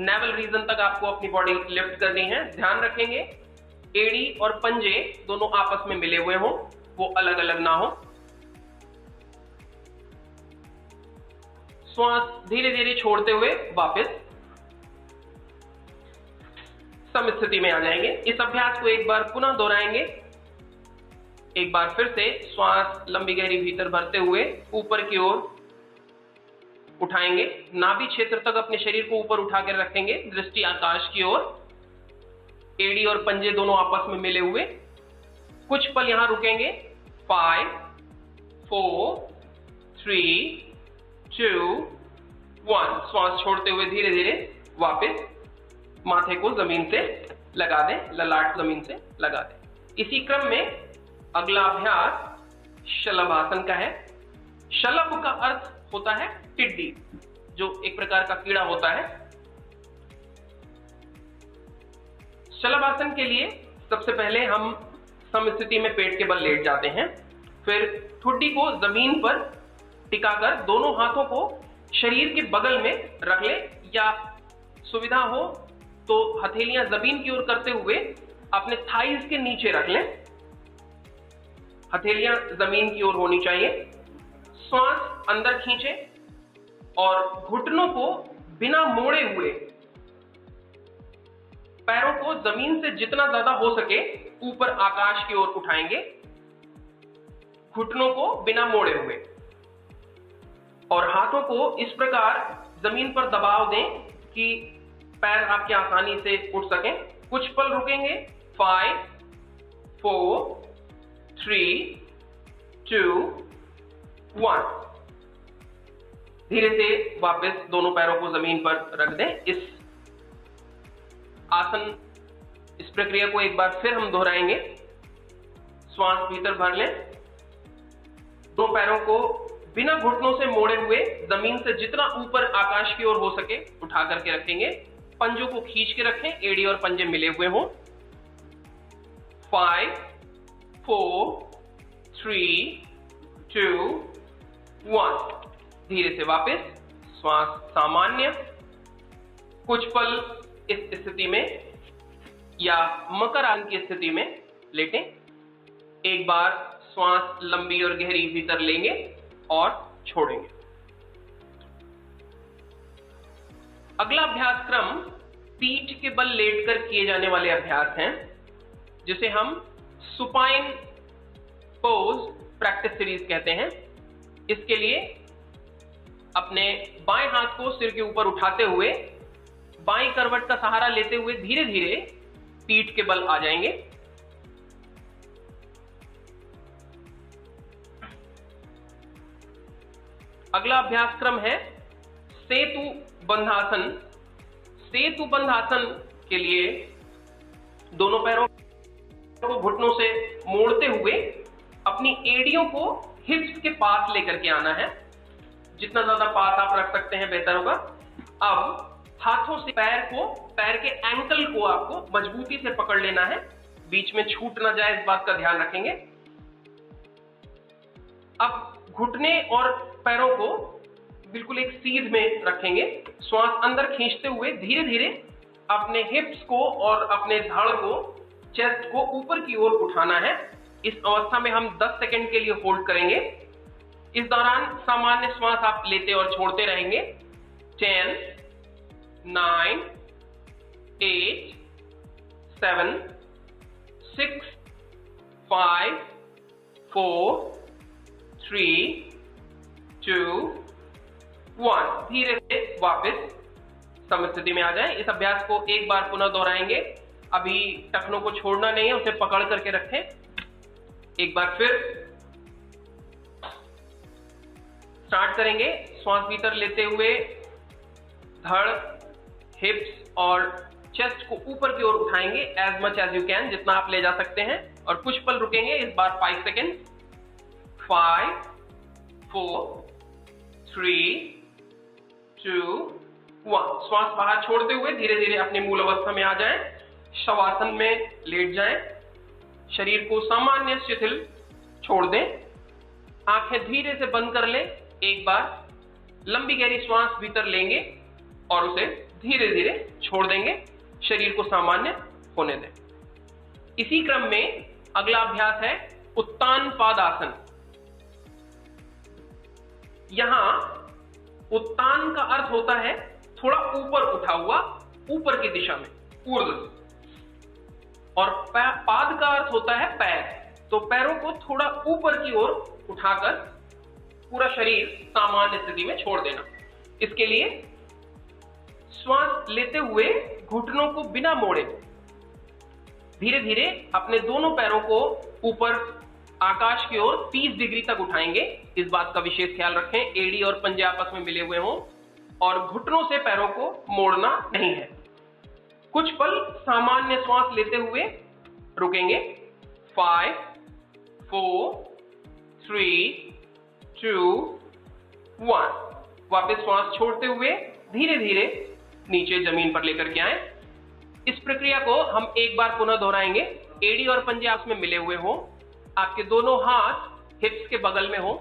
नेवल रीजन तक आपको अपनी बॉडी लिफ्ट करनी है। ध्यान रखेंगे एड़ी और पंजे दोनों आपस में मिले हुए हों, वो अलग अलग ना हो। श्वास धीरे धीरे छोड़ते हुए वापस सम स्थिति में आ जाएंगे। इस अभ्यास को एक बार पुनः दोहराएंगे। एक बार फिर से श्वास लंबी गहरी भीतर भरते हुए ऊपर की ओर उठाएंगे, नाभि क्षेत्र तक अपने शरीर को ऊपर उठा कर रखेंगे, दृष्टि आकाश की ओर, एड़ी और पंजे दोनों आपस में मिले हुए। कुछ पल यहां रुकेंगे। 5 4 3 2 1। श्वास छोड़ते हुए धीरे धीरे वापस माथे को जमीन से लगा दें, ललाट जमीन से लगा दें। इसी क्रम में अगला अभ्यास शलभासन का है। शलभ का अर्थ होता है टिड्डी, जो एक प्रकार का कीड़ा होता है। शलभासन के लिए सबसे पहले हम समस्थिति में पेट के बल लेट जाते हैं, फिर ठुड्डी को जमीन पर टिकाकर दोनों हाथों को शरीर के बगल में रख लें, या सुविधा हो तो हथेलियां जमीन की ओर करते हुए अपने थाइज के नीचे रख लें। हथेलियां जमीन की ओर होनी चाहिए। श्वास अंदर खींचें और घुटनों को बिना मोड़े हुए पैरों को जमीन से जितना ज्यादा हो सके ऊपर आकाश की ओर उठाएंगे, घुटनों को बिना मोड़े हुए, और हाथों को इस प्रकार जमीन पर दबाव दें कि पैर आपके आसानी से उठ सकें। कुछ पल रुकेंगे। 5 4 3 2 1। धीरे से वापस दोनों पैरों को जमीन पर रख दें। इस आसन, इस प्रक्रिया को एक बार फिर हम दोहराएंगे। श्वास भीतर भर लें, दो पैरों को बिना घुटनों से मोड़े हुए जमीन से जितना ऊपर आकाश की ओर हो सके उठा करके रखेंगे। पंजों को खींच के रखें, एड़ी और पंजे मिले हुए हों। 5 4 3 2 1। धीरे से वापस श्वास सामान्य। कुछ पल इस स्थिति में या मकर आसन की स्थिति में लेटें। एक बार श्वास लंबी और गहरी भीतर लेंगे और छोड़ेंगे। अगला अभ्यास क्रम पीठ के बल लेटकर किए जाने वाले अभ्यास हैं, जिसे हम सुपाइन पोज प्रैक्टिस सीरीज कहते हैं। इसके लिए अपने बाएं हाथ को सिर के ऊपर उठाते हुए बाएं करवट का सहारा लेते हुए धीरे धीरे पीठ के बल आ जाएंगे। अगला अभ्यास क्रम है सेतु बंधासन। सेतु बंधासन के लिए दोनों पैरों को घुटनों से मोड़ते हुए अपनी एड़ियों को हिप्स के पास लेकर के आना है। जितना ज्यादा पास आप रख सकते हैं बेहतर होगा। अब हाथों से पैर के एंकल को आपको मजबूती से पकड़ लेना है, बीच में छूट ना जाए, इस बात का ध्यान रखेंगे। अब घुटने और पैरों को बिल्कुल एक सीध में रखेंगे। श्वास अंदर खींचते हुए धीरे धीरे अपने हिप्स को और अपने धड़ को, चेस्ट को ऊपर की ओर उठाना है। इस अवस्था में हम 10 सेकंड के लिए होल्ड करेंगे। इस दौरान सामान्य श्वास आप लेते और छोड़ते रहेंगे। 10 9 8 7 6 5 4 3 2 1। धीरे से वापस समस्थिति में आ जाएं। इस अभ्यास को एक बार पुनः दोहराएंगे। अभी टखनों को छोड़ना नहीं है, उसे पकड़ करके रखें। एक बार फिर स्टार्ट करेंगे। श्वास भीतर लेते हुए धड़, हिप्स और चेस्ट को ऊपर की ओर उठाएंगे as much as you can, जितना आप ले जा सकते हैं, और कुछ पल रुकेंगे। इस बार 5 सेकेंड। 5 4 3 2 1। श्वास बाहर छोड़ते हुए धीरे धीरे अपने मूल अवस्था में आ जाएं। शवासन में लेट जाएं। शरीर को सामान्य शिथिल छोड़ दें। आंखें धीरे से बंद कर लें। एक बार लंबी गहरी श्वास भीतर लेंगे और उसे धीरे धीरे छोड़ देंगे। शरीर को सामान्य होने दें। इसी क्रम में अगला अभ्यास है उत्तान पादासन। यहां उत्तान का अर्थ होता है थोड़ा ऊपर उठा हुआ, ऊपर की दिशा में, ऊर्ध्व। और पाद का अर्थ होता है पैर, तो पैरों को थोड़ा ऊपर की ओर उठाकर पूरा शरीर सामान्य स्थिति में छोड़ देना। इसके लिए श्वास लेते हुए घुटनों को बिना मोड़े धीरे धीरे अपने दोनों पैरों को ऊपर आकाश की ओर 30 डिग्री तक उठाएंगे। इस बात का विशेष ख्याल रखें, एड़ी और पंजे आपस में मिले हुए हों और घुटनों से पैरों को मोड़ना नहीं है। कुछ पल सामान्य श्वास लेते हुए रुकेंगे। 5 4 3 2 1। वापस श्वास छोड़ते हुए धीरे धीरे नीचे जमीन पर लेकर के आए। इस प्रक्रिया को हम एक बार पुनः दोहराएंगे। एड़ी और पंजे आपस में मिले हुए हों, आपके दोनों हाथ हिप्स के बगल में हों,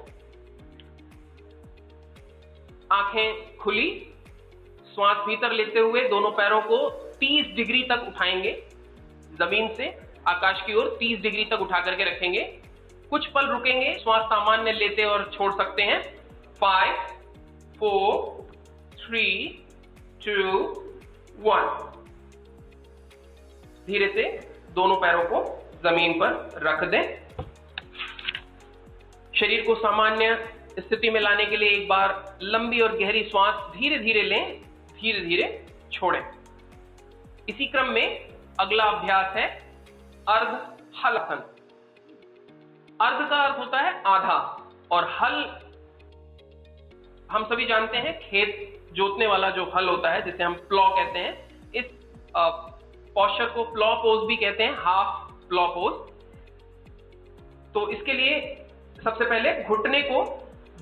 आंखें खुली, श्वास भीतर लेते हुए दोनों पैरों को 30 डिग्री तक उठाएंगे। जमीन से आकाश की ओर 30 डिग्री तक उठा करके रखेंगे। कुछ पल रुकेंगे, श्वास सामान्य लेते और छोड़ सकते हैं। 5 4 3 2 1। धीरे से दोनों पैरों को जमीन पर रख दें। शरीर को सामान्य स्थिति में लाने के लिए एक बार लंबी और गहरी श्वास धीरे धीरे लें, धीरे धीरे छोड़ें। इसी क्रम में अगला अभ्यास है अर्ध हलासन। अर्ध का अर्थ होता है आधा और हल हम सभी जानते हैं, खेत जोतने वाला जो हल होता है जिसे हम प्लॉ कहते हैं। इस पोस्चर को प्लॉ पोज भी कहते हैं, हाफ प्लॉ पोज। तो इसके लिए सबसे पहले घुटने को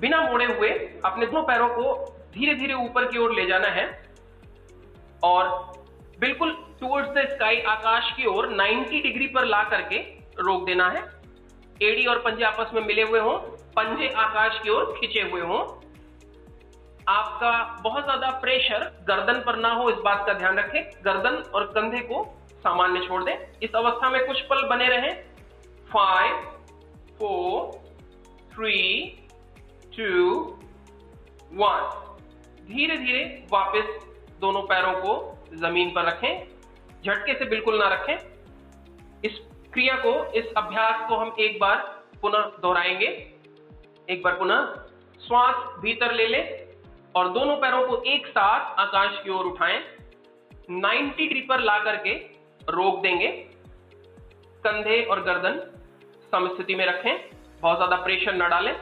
बिना मोड़े हुए अपने दोनों पैरों को धीरे धीरे ऊपर की ओर ले जाना है और बिल्कुल टुवर्ड्स द स्काई, आकाश की ओर 90 डिग्री पर ला करके रोक देना है। एड़ी और पंजे आपस में मिले हुए हों, पंजे आकाश की ओर खिंचे हुए हों। आपका बहुत ज्यादा प्रेशर गर्दन पर ना हो, इस बात का ध्यान रखें। गर्दन और कंधे को सामान्य छोड़ दें। इस अवस्था में कुछ पल बने रहें। 5 4 3 2 1। धीरे धीरे वापस दोनों पैरों को जमीन पर रखें, झटके से बिल्कुल ना रखें। इस क्रिया को, इस अभ्यास को हम एक बार पुनः दोहराएंगे। एक बार पुनः श्वास भीतर ले लें और दोनों पैरों को एक साथ आकाश की ओर उठाएं। 90 डिग्री पर ला करके रोक देंगे। कंधे और गर्दन समस्थिति में रखें, बहुत ज्यादा प्रेशर न डालें।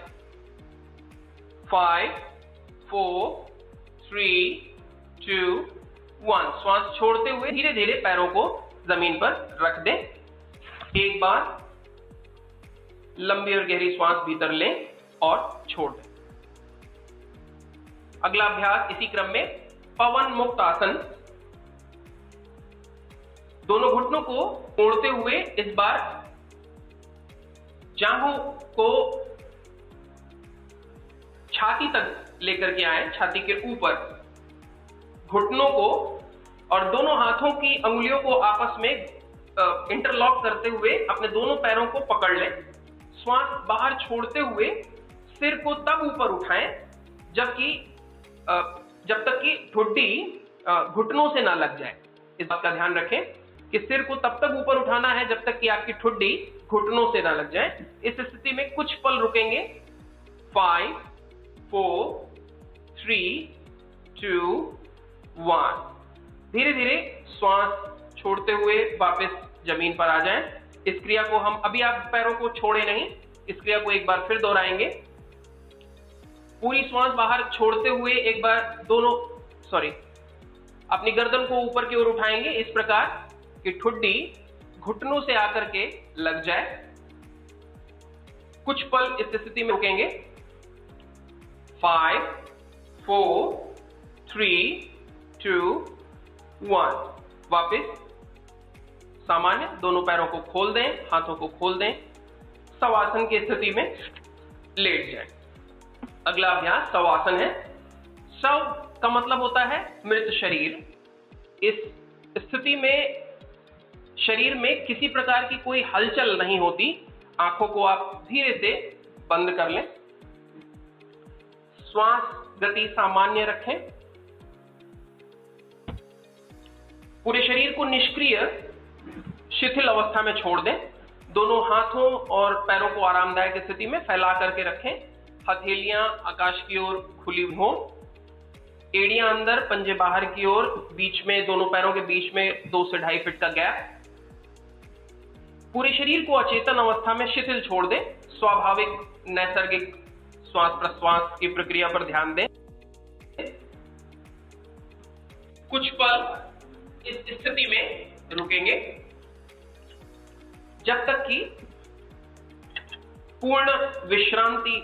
5 4 3 2 1। श्वास छोड़ते हुए धीरे धीरे पैरों को जमीन पर रख दें। एक बार लंबी और गहरी श्वास भीतर लें और छोड़ दें। अगला अभ्यास इसी क्रम में पवन मुक्त आसन। दोनों घुटनों को मोड़ते हुए इस बार जांघों को छाती तक लेकर के आए, छाती के ऊपर। घुटनों को और दोनों हाथों की अंगुलियों को आपस में इंटरलॉक करते हुए अपने दोनों पैरों को पकड़ लें। श्वास बाहर छोड़ते हुए सिर को तब ऊपर उठाएं जब तक कि ठुड्डी घुटनों से ना लग जाए। इस बात का ध्यान रखें कि सिर को तब तक ऊपर उठाना है जब तक कि आपकी ठुड्डी घुटनों से ना लग जाए। इस स्थिति में कुछ पल रुकेंगे। 5 4 3 2 1। धीरे धीरे श्वास छोड़ते हुए वापस जमीन पर आ जाएं। इस क्रिया को हम अभी, आप पैरों को छोड़े नहीं, इस क्रिया को एक बार फिर दोहराएंगे। पूरी श्वास बाहर छोड़ते हुए एक बार अपनी गर्दन को ऊपर की ओर उठाएंगे इस प्रकार कि ठुड्डी घुटनों से आकर के लग जाए। कुछ पल इस स्थिति में रुकेंगे। 5 4 3 2 1। वापस सामान्य दोनों पैरों को खोल दें, हाथों को खोल दें। शवासन की स्थिति में लेट जाएं। अगला अभ्यास शवासन है। शव का मतलब होता है मृत शरीर। इस स्थिति में शरीर में किसी प्रकार की कोई हलचल नहीं होती। आंखों को आप धीरे से बंद कर लें। श्वास गति सामान्य रखें। पूरे शरीर को निष्क्रिय शिथिल अवस्था में छोड़ दें। दोनों हाथों और पैरों को आरामदायक स्थिति में फैला करके रखें। हथेलियां आकाश की ओर खुली हों। एड़ियां अंदर, पंजे बाहर की ओर, बीच में दोनों पैरों के बीच में 2 से 2.5 फीट का गैप। पूरे शरीर को अचेतन अवस्था में शिथिल छोड़ दें। स्वाभाविक नैसर्गिक श्वास प्रश्वास की प्रक्रिया पर ध्यान दें। कुछ पल इस स्थिति में रुकेंगे जब तक कि पूर्ण विश्रांति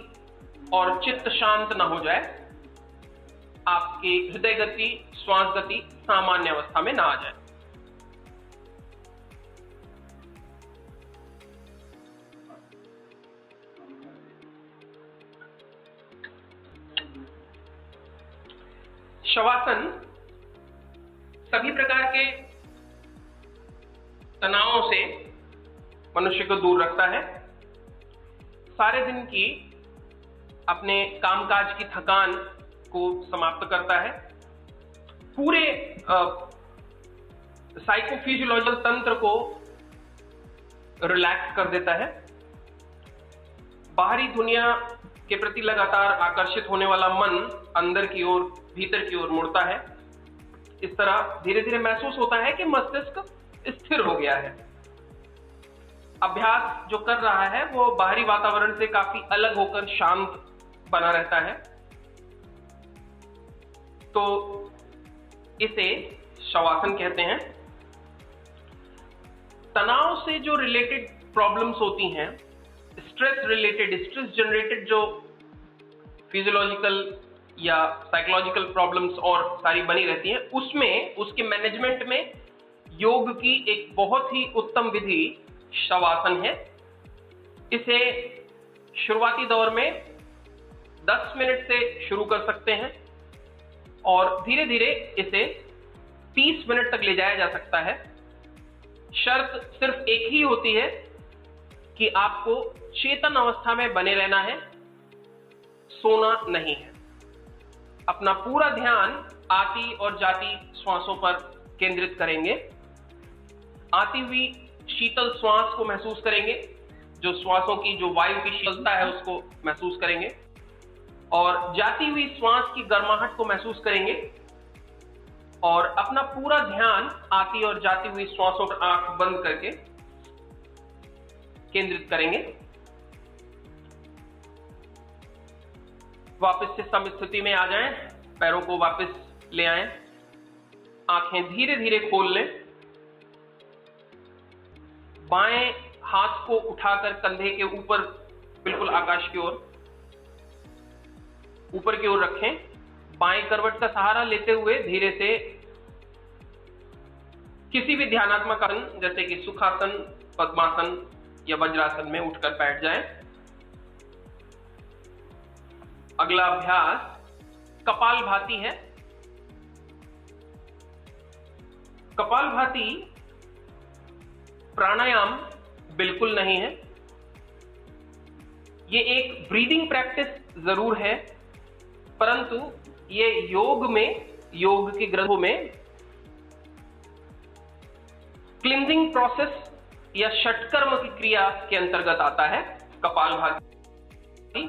और चित्त शांत न हो जाए, आपकी हृदय गति, श्वास गति सामान्य अवस्था में ना आ जाए। शवासन सभी प्रकार के तनावों से मनुष्य को दूर रखता है। सारे दिन की अपने कामकाज की थकान को समाप्त करता है। पूरे साइकोफिजियोलॉजिकल तंत्र को रिलैक्स कर देता है। बाहरी दुनिया के प्रति लगातार आकर्षित होने वाला मन अंदर की ओर, भीतर की ओर मुड़ता है। इस तरह धीरे धीरे महसूस होता है कि मस्तिष्क स्थिर हो गया है। अभ्यास जो कर रहा है वो बाहरी वातावरण से काफी अलग होकर शांत बना रहता है। तो इसे शवासन कहते हैं। तनाव से जो रिलेटेड प्रॉब्लम्स होती हैं, स्ट्रेस जनरेटेड जो फिजियोलॉजिकल या साइकोलॉजिकल प्रॉब्लम्स और सारी बनी रहती हैं, उसमें उसके मैनेजमेंट में योग की एक बहुत ही उत्तम विधि शवासन है। इसे शुरुआती दौर में 10 मिनट से शुरू कर सकते हैं और धीरे धीरे इसे 30 मिनट तक ले जाया जा सकता है। शर्त सिर्फ एक ही होती है कि आपको चेतन अवस्था में बने रहना है, सोना नहीं है। अपना पूरा ध्यान आती और जाती श्वासों पर केंद्रित करेंगे। आती हुई शीतल श्वास को महसूस करेंगे, जो श्वासों की जो वायु की शीतलता है उसको महसूस करेंगे, और जाती हुई श्वास की गर्माहट को महसूस करेंगे और अपना पूरा ध्यान आती और जाती हुई श्वासों पर आंख बंद करके केंद्रित करेंगे। वापस से सम स्थिति में आ जाएं, पैरों को वापस ले आएं, आंखें धीरे धीरे खोल लें। बाएं हाथ को उठाकर कंधे के ऊपर बिल्कुल आकाश की ओर ऊपर की ओर रखें। बाएं करवट का सहारा लेते हुए धीरे से किसी भी ध्यानात्मक आसन जैसे कि सुखासन, पद्मासन या वज्रासन में उठकर बैठ जाएं। अगला अभ्यास कपालभाति है। कपालभाति प्राणायाम बिल्कुल नहीं है। ये एक ब्रीदिंग प्रैक्टिस जरूर है, परंतु ये योग के ग्रंथों में क्लींजिंग प्रोसेस या षटकर्म की क्रिया के अंतर्गत आता है कपालभाति।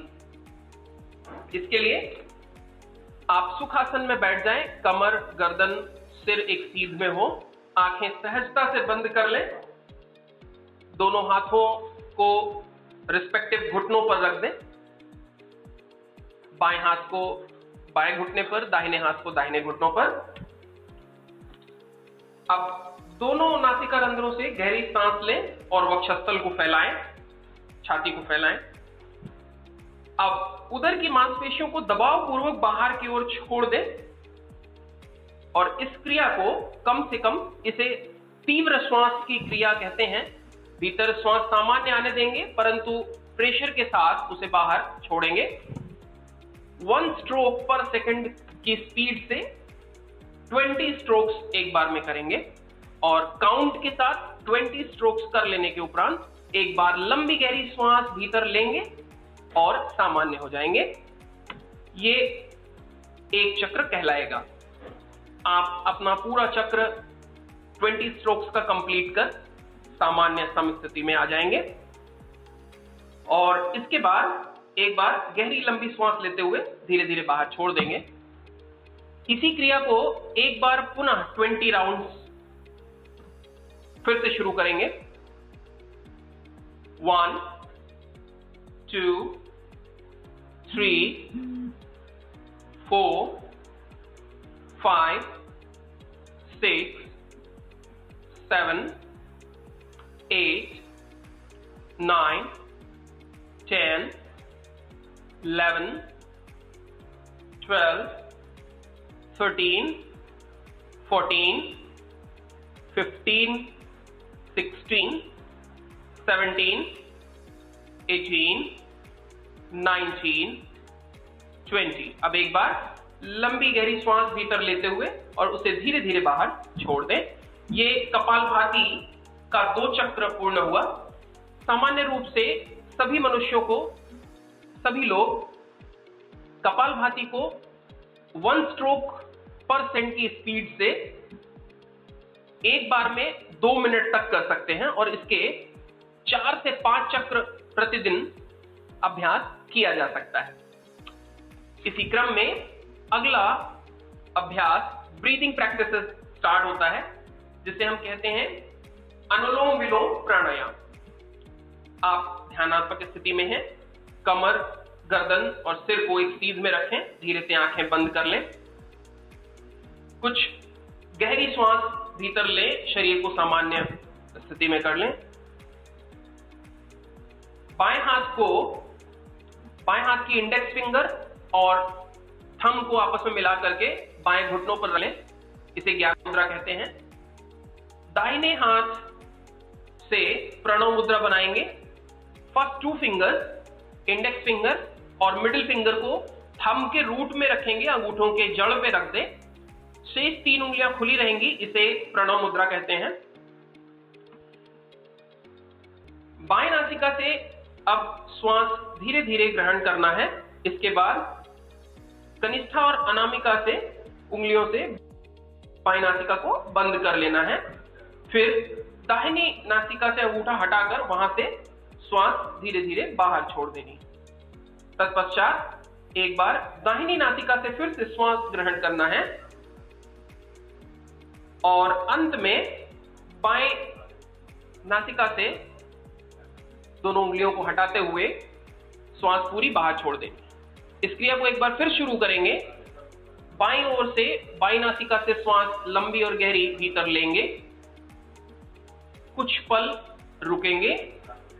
इसके लिए आप सुखासन में बैठ जाएं, कमर, गर्दन, सिर एक सीध में हो, आंखें सहजता से बंद कर लें, दोनों हाथों को रिस्पेक्टिव घुटनों पर रख दें। बाएं हाथ को बाएं घुटने पर, दाहिने हाथ को दाहिने घुटनों पर। अब दोनों नासिका रंध्रों से गहरी सांस लें और वक्षस्थल को फैलाएं, छाती को फैलाएं। अब उदर की मांसपेशियों को दबाव पूर्वक बाहर की ओर छोड़ दें और इस क्रिया को कम से कम, इसे तीव्र श्वास की क्रिया कहते हैं। भीतर श्वास सामान्य आने देंगे, परंतु प्रेशर के साथ उसे बाहर छोड़ेंगे। 1 स्ट्रोक पर सेकंड की स्पीड से 20 स्ट्रोक्स एक बार में करेंगे और काउंट के साथ 20 स्ट्रोक्स कर लेने के उपरांत एक बार लंबी गहरी श्वास भीतर लेंगे और सामान्य हो जाएंगे। ये एक चक्र कहलाएगा। आप अपना पूरा चक्र 20 स्ट्रोक्स का कंप्लीट कर सामान्य समस्थिति में आ जाएंगे और इसके बाद एक बार गहरी लंबी श्वास लेते हुए धीरे धीरे बाहर छोड़ देंगे। इसी क्रिया को एक बार पुनः 20 राउंड्स फिर से शुरू करेंगे। 1 2 3 4 5 6 7 8 9 10 11 12 13 14 15 16 17 18 19 20। अब एक बार लंबी गहरी श्वास भीतर लेते हुए और उसे धीरे धीरे बाहर छोड़ दें। ये कपालभाति का 2 चक्र पूर्ण हुआ। सामान्य रूप से सभी मनुष्यों को, सभी लोग कपालभाति को 1 स्ट्रोक पर सेकंड की स्पीड से एक बार में 2 मिनट तक कर सकते हैं और इसके 4 से 5 चक्र प्रतिदिन अभ्यास किया जा सकता है। इसी क्रम में अगला अभ्यास ब्रीदिंग प्रैक्टिसेस स्टार्ट होता है, जिसे हम कहते हैं अनुलोम विलोम प्राणायाम। आप ध्यानात्मक स्थिति में हैं, कमर, गर्दन और सिर को एक सीध में रखें, धीरे से आंखें बंद कर लें, कुछ गहरी श्वास भीतर लें, शरीर को सामान्य स्थिति में कर लें। बाएं हाथ की इंडेक्स फिंगर और थंब को आपस में मिला करके बाएं घुटनों पर रख लें, इसे ज्ञान मुद्रा कहते हैं। दाहिने हाथ से प्रणव मुद्रा बनाएंगे। फर्स्ट 2 फिंगर्स, इंडेक्स फिंगर और मिडिल फिंगर को थंब के रूट में रखेंगे, अंगूठों के जड़ पे रख दें। शेष 3 उंगलियां खुली रहेंगी, इसे प्रणव मुद्रा कहते हैं। बाएं नासिका से अब श्वास धीरे धीरे ग्रहण करना है। इसके बाद कनिष्ठा और अनामिका से उंगलियों से बाएं नासिका को बंद कर लेना है। फिर दाहिनी नासिका से अंगूठा हटाकर वहां से श्वास धीरे धीरे बाहर छोड़ देनी। तत्पश्चात एक बार दाहिनी नासिका से फिर से श्वास ग्रहण करना है और अंत में बाएं नासिका से दोनों उंगलियों को हटाते हुए श्वास पूरी बाहर छोड़ देनी। इस क्रिया को एक बार फिर शुरू करेंगे। बाईं ओर से बाईं नासिका से श्वास लंबी और गहरी भीतर लेंगे, कुछ पल रुकेंगे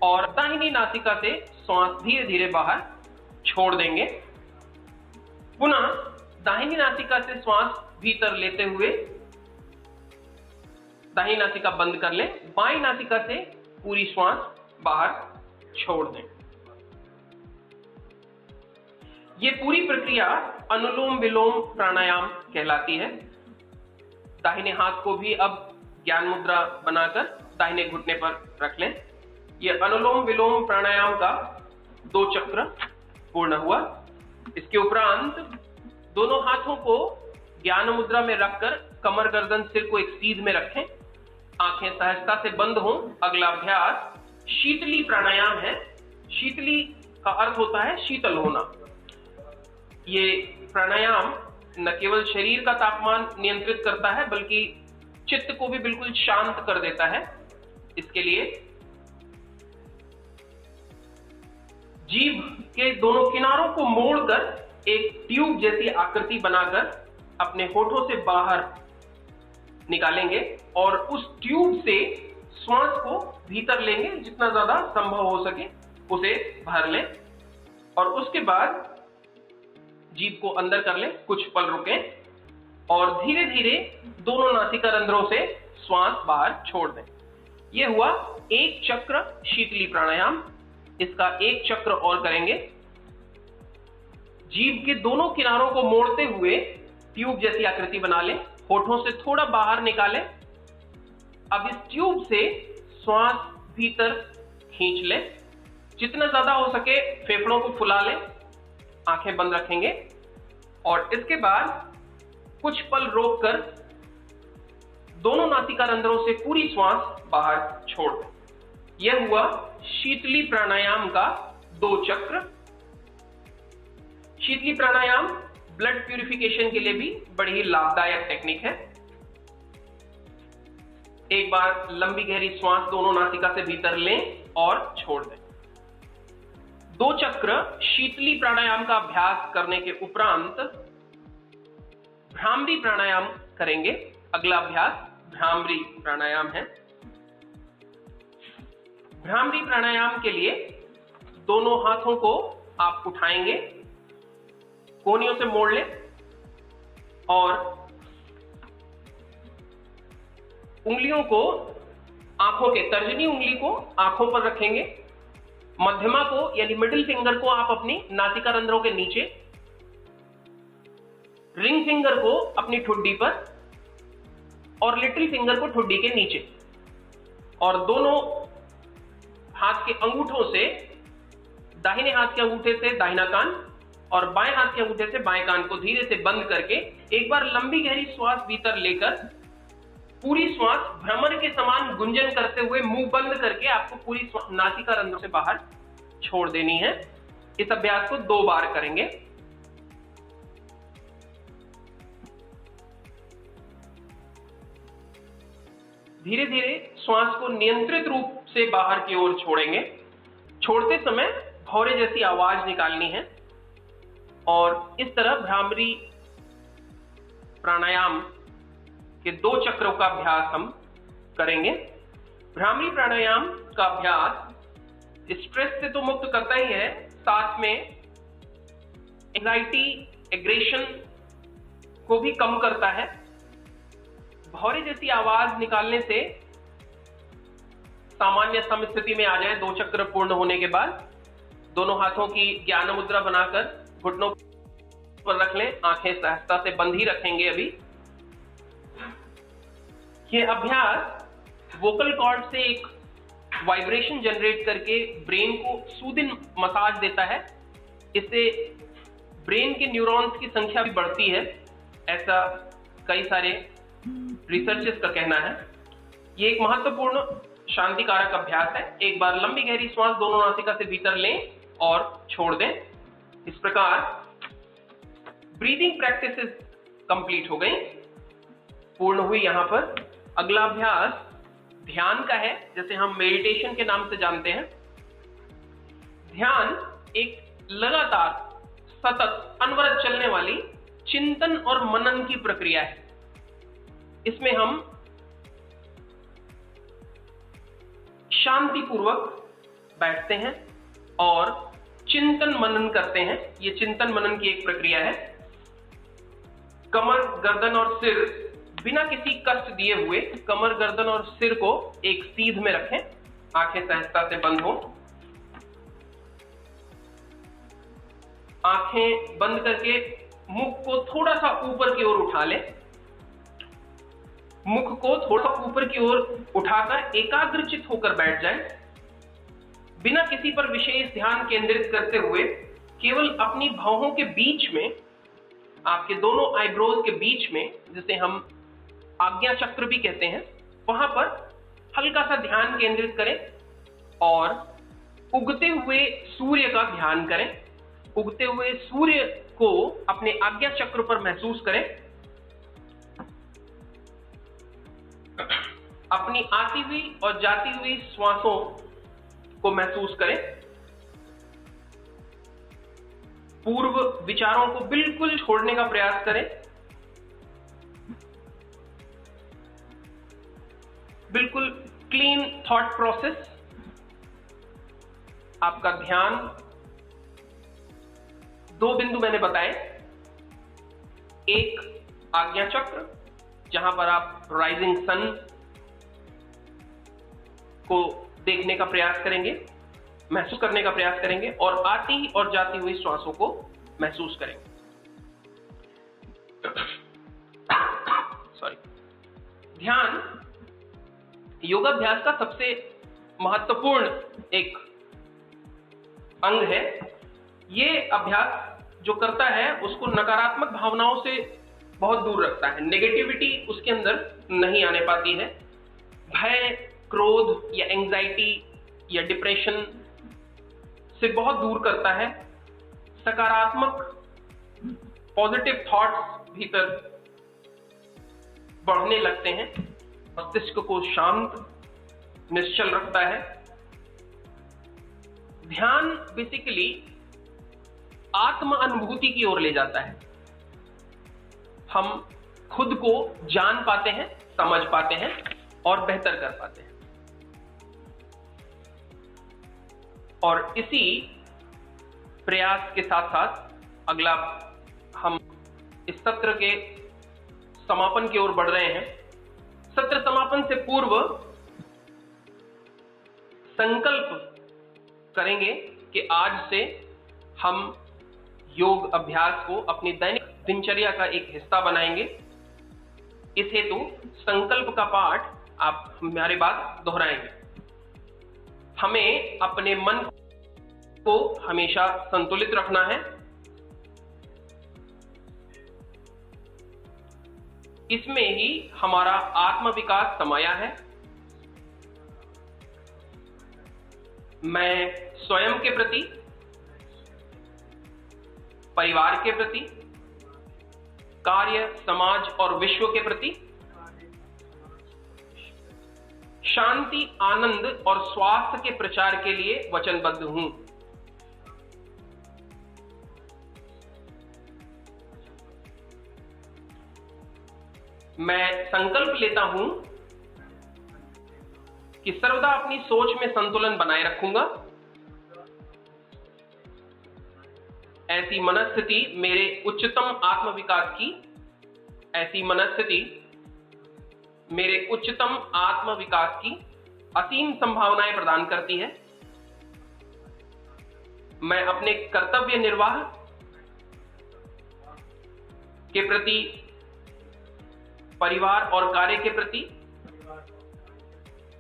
और दाहिनी नासिका से श्वास धीरे धीरे बाहर छोड़ देंगे। पुनः दाहिनी नासिका से श्वास भीतर लेते हुए दाहिनी नासिका बंद कर लें, बाईं नासिका से पूरी श्वास बाहर छोड़ दें। ये पूरी प्रक्रिया अनुलोम विलोम प्राणायाम कहलाती है। दाहिने हाथ को भी अब ज्ञान मुद्रा बनाकर दाहिने घुटने पर रख लें। यह अनुलोम विलोम प्राणायाम का 2 चक्र पूर्ण हुआ। इसके उपरांत दोनों हाथों को ज्ञान मुद्रा में रखकर कमर, गर्दन, सिर को एक सीध में रखें, आंखें सहजता से बंद हों। अगला अभ्यास शीतली प्राणायाम है। शीतली का अर्थ होता है शीतल होना। ये प्राणायाम न केवल शरीर का तापमान नियंत्रित करता है बल्कि चित्त को भी बिल्कुल शांत कर देता है। इसके लिए जीभ के दोनों किनारों को मोड़कर एक ट्यूब जैसी आकृति बनाकर अपने होठों से बाहर निकालेंगे और उस ट्यूब से श्वास को भीतर लेंगे, जितना ज्यादा संभव हो सके उसे भर लें और उसके बाद जीभ को अंदर कर लें, कुछ पल रुकें और धीरे धीरे दोनों नासिका रंध्रों से श्वास बाहर छोड़ दें। यह हुआ एक चक्र शीतली प्राणायाम। इसका एक चक्र और करेंगे। जीभ के दोनों किनारों को मोड़ते हुए ट्यूब जैसी आकृति बना लें, होठों से थोड़ा बाहर निकालें। अब इस ट्यूब से श्वास भीतर खींच लें, जितना ज्यादा हो सके फेफड़ों को फुला लें, आंखें बंद रखेंगे और इसके बाद कुछ पल रोककर दोनों नासिका रंध्रों से पूरी श्वास बाहर छोड़ दें। यह हुआ शीतली प्राणायाम का 2 चक्र। शीतली प्राणायाम ब्लड प्यूरिफिकेशन के लिए भी बड़ी ही लाभदायक टेक्निक है। एक बार लंबी गहरी श्वास दोनों नासिका से भीतर लें और छोड़ दें। 2 चक्र शीतली प्राणायाम का अभ्यास करने के उपरांत भ्रामरी प्राणायाम करेंगे। अगला अभ्यास भ्रामरी प्राणायाम है। भ्रामरी प्राणायाम के लिए दोनों हाथों को आप उठाएंगे, कोहनियों से मोड़ लें और उंगलियों को आंखों के तर्जनी उंगली को आंखों पर रखेंगे, मध्यमा को यानी मिडिल फिंगर को आप अपनी नासिका रंध्रों के नीचे, रिंग फिंगर को अपनी ठुड्डी पर और लिटिल फिंगर को ठुड्डी के नीचे, और दोनों हाथ के अंगूठों से दाहिने हाथ के अंगूठे से दाहिना कान और बाएं हाथ के अंगूठे से बाएं कान को धीरे से बंद करके एक बार लंबी गहरी श्वास भीतर लेकर पूरी श्वास भ्रमर के समान गुंजन करते हुए मुंह बंद करके आपको पूरी नासिका रंध्रों से बाहर छोड़ देनी है। इस अभ्यास को 2 बार करेंगे। धीरे धीरे श्वास को नियंत्रित रूप से बाहर की ओर छोड़ेंगे। छोड़ते समय भौरे जैसी आवाज निकालनी है और इस तरह भ्रामरी प्राणायाम के 2 चक्रों का अभ्यास हम करेंगे। भ्रामरी प्राणायाम का अभ्यास स्ट्रेस से तो मुक्त करता ही है, साथ में एंजाइटी, एग्रेशन को भी कम करता है। भौरे जैसी आवाज निकालने से सामान्य समस्थिति में आ जाए 2 चक्र पूर्ण होने के बाद, दोनों हाथों की ज्ञान मुद्रा बनाकर घुटनों पर रख लें, आंखें सहजता से बंद ही रखेंगे। अभी यह अभ्यास वोकल कॉर्ड से एक वाइब्रेशन जनरेट करके ब्रेन को सूदिंग मसाज देता है। इससे ब्रेन के न्यूरॉन्स की संख्या भी बढ़ती है, ऐसा कई सारे रिसर्चर्स का कहना है। यह एक महत्वपूर्ण शांतिकारक अभ्यास है। एक बार लंबी गहरी श्वास दोनों नासिका से भीतर लें और छोड़ दें। इस प्रकार ब्रीदिंग प्रैक्टिसेस कंप्लीट हो गई, पूर्ण हुई। यहां पर अगला अभ्यास ध्यान का है, जैसे हम मेडिटेशन के नाम से जानते हैं। ध्यान एक लगातार सतत अनवरत चलने वाली चिंतन और मनन की प्रक्रिया है। इसमें हम शांतिपूर्वक बैठते हैं और चिंतन मनन करते हैं। यह चिंतन मनन की एक प्रक्रिया है। कमर, गर्दन और सिर बिना किसी कष्ट दिए हुए कमर, गर्दन और सिर को एक सीध में रखें, आंखें सहजता से बंद हो। आंखें बंद करके मुख को थोड़ा सा ऊपर की ओर उठा लें। मुख को थोड़ा ऊपर की ओर उठाकर एकाग्रचित होकर बैठ जाएं। बिना किसी पर विशेष ध्यान केंद्रित करते हुए केवल अपनी भौहों के बीच में, आपके दोनों आईब्रोज के बीच में, जिसे हम आज्ञा चक्र भी कहते हैं, वहां पर हल्का सा ध्यान केंद्रित करें और उगते हुए सूर्य का ध्यान करें। उगते हुए सूर्य को अपने आज्ञा चक्र पर महसूस करें। अपनी आती हुई और जाती हुई श्वासों को महसूस करें। पूर्व विचारों को बिल्कुल छोड़ने का प्रयास करें। बिल्कुल क्लीन थॉट प्रोसेस। आपका ध्यान 2 बिंदु मैंने बताए। एक आज्ञा चक्र, जहां पर आप राइजिंग सन को देखने का प्रयास करेंगे, महसूस करने का प्रयास करेंगे और आती और जाती हुई श्वासों को महसूस करेंगे। सॉरी। ध्यान योगाभ्यास का सबसे महत्वपूर्ण एक अंग है। ये अभ्यास जो करता है उसको नकारात्मक भावनाओं से बहुत दूर रखता है, नेगेटिविटी उसके अंदर नहीं आने पाती है। भय, क्रोध या एंजाइटी या डिप्रेशन से बहुत दूर करता है। सकारात्मक पॉजिटिव थॉट्स भीतर बढ़ने लगते हैं। मस्तिष्क को शांत, निश्चल रखता है। ध्यान बेसिकली आत्म अनुभूति की ओर ले जाता है। हम खुद को जान पाते हैं, समझ पाते हैं और बेहतर कर पाते हैं। और इसी प्रयास के साथ साथ अगला हम इस सत्र के समापन की ओर बढ़ रहे हैं। सत्र समापन से पूर्व संकल्प करेंगे कि आज से हम योग अभ्यास को अपनी दैनिक दिनचर्या का एक हिस्सा बनाएंगे। इस हेतु संकल्प का पाठ आप हमारे बाद दोहराएंगे। हमें अपने मन को हमेशा संतुलित रखना है। इसमें ही हमारा आत्म विकास समाया है। मैं स्वयं के प्रति, परिवार के प्रति, कार्य, समाज और विश्व के प्रति शांति, आनंद और स्वास्थ्य के प्रचार के लिए वचनबद्ध हूं। मैं संकल्प लेता हूं कि सर्वदा अपनी सोच में संतुलन बनाए रखूंगा। ऐसी मनस्थिति मेरे उच्चतम आत्मविकास की असीम संभावनाएं प्रदान करती है। मैं अपने कर्तव्य निर्वाह के प्रति, परिवार और कार्य के प्रति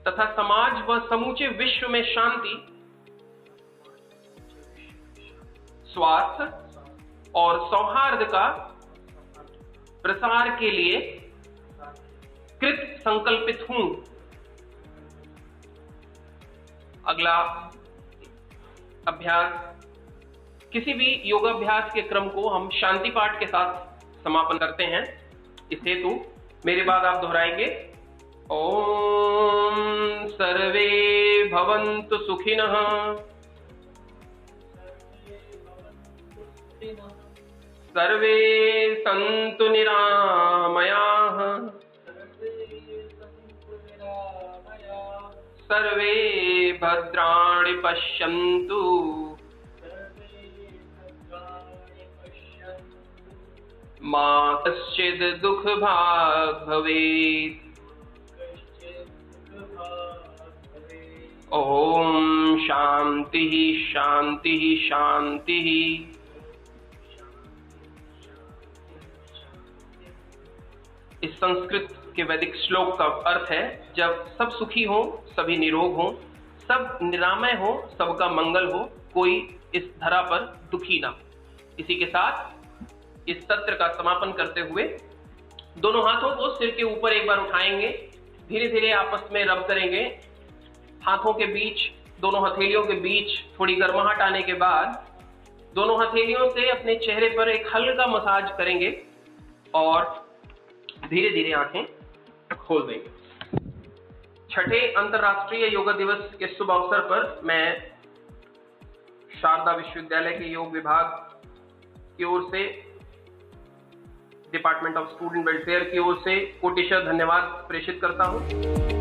तथा समाज व समूचे विश्व में शांति, स्वास्थ्य और सौहार्द का प्रसार के लिए कृत संकल्पित हूं। अगला अभ्यास, किसी भी योगाभ्यास के क्रम को हम शांति पाठ के साथ समापन करते हैं। इस हेतु मेरे बाद आप दोहराएंगे। ओम सर्वे भवन्तु सुखिनः, सर्वे सन्तु निरामयाः, सर्वे भद्राणि पश्यन्तु, मा कश्चित् दुःखभाग् भवेत्। ओम शांति शांति शांति। इस संस्कृत के वैदिक श्लोक का अर्थ है, जब सब सुखी हो, सभी निरोग हो, सब निरामय हो, सबका मंगल हो, कोई इस धरा पर दुखी ना हो। इसी के साथ इस सत्र का समापन करते हुए दोनों हाथों को सिर के ऊपर एक बार उठाएंगे, धीरे धीरे आपस में रब करेंगे। हाथों के बीच, दोनों हथेलियों के बीच थोड़ी गर्माहट आने के बाद दोनों हथेलियों से अपने चेहरे पर एक हल्का मसाज करेंगे और धीरे धीरे आंखें खोल देंगे। छठे अंतर्राष्ट्रीय योग दिवस के शुभ अवसर पर मैं शारदा विश्वविद्यालय के योग विभाग की ओर से, डिपार्टमेंट ऑफ स्टूडेंट वेलफेयर की ओर से कोटिशः धन्यवाद प्रेषित करता हूं।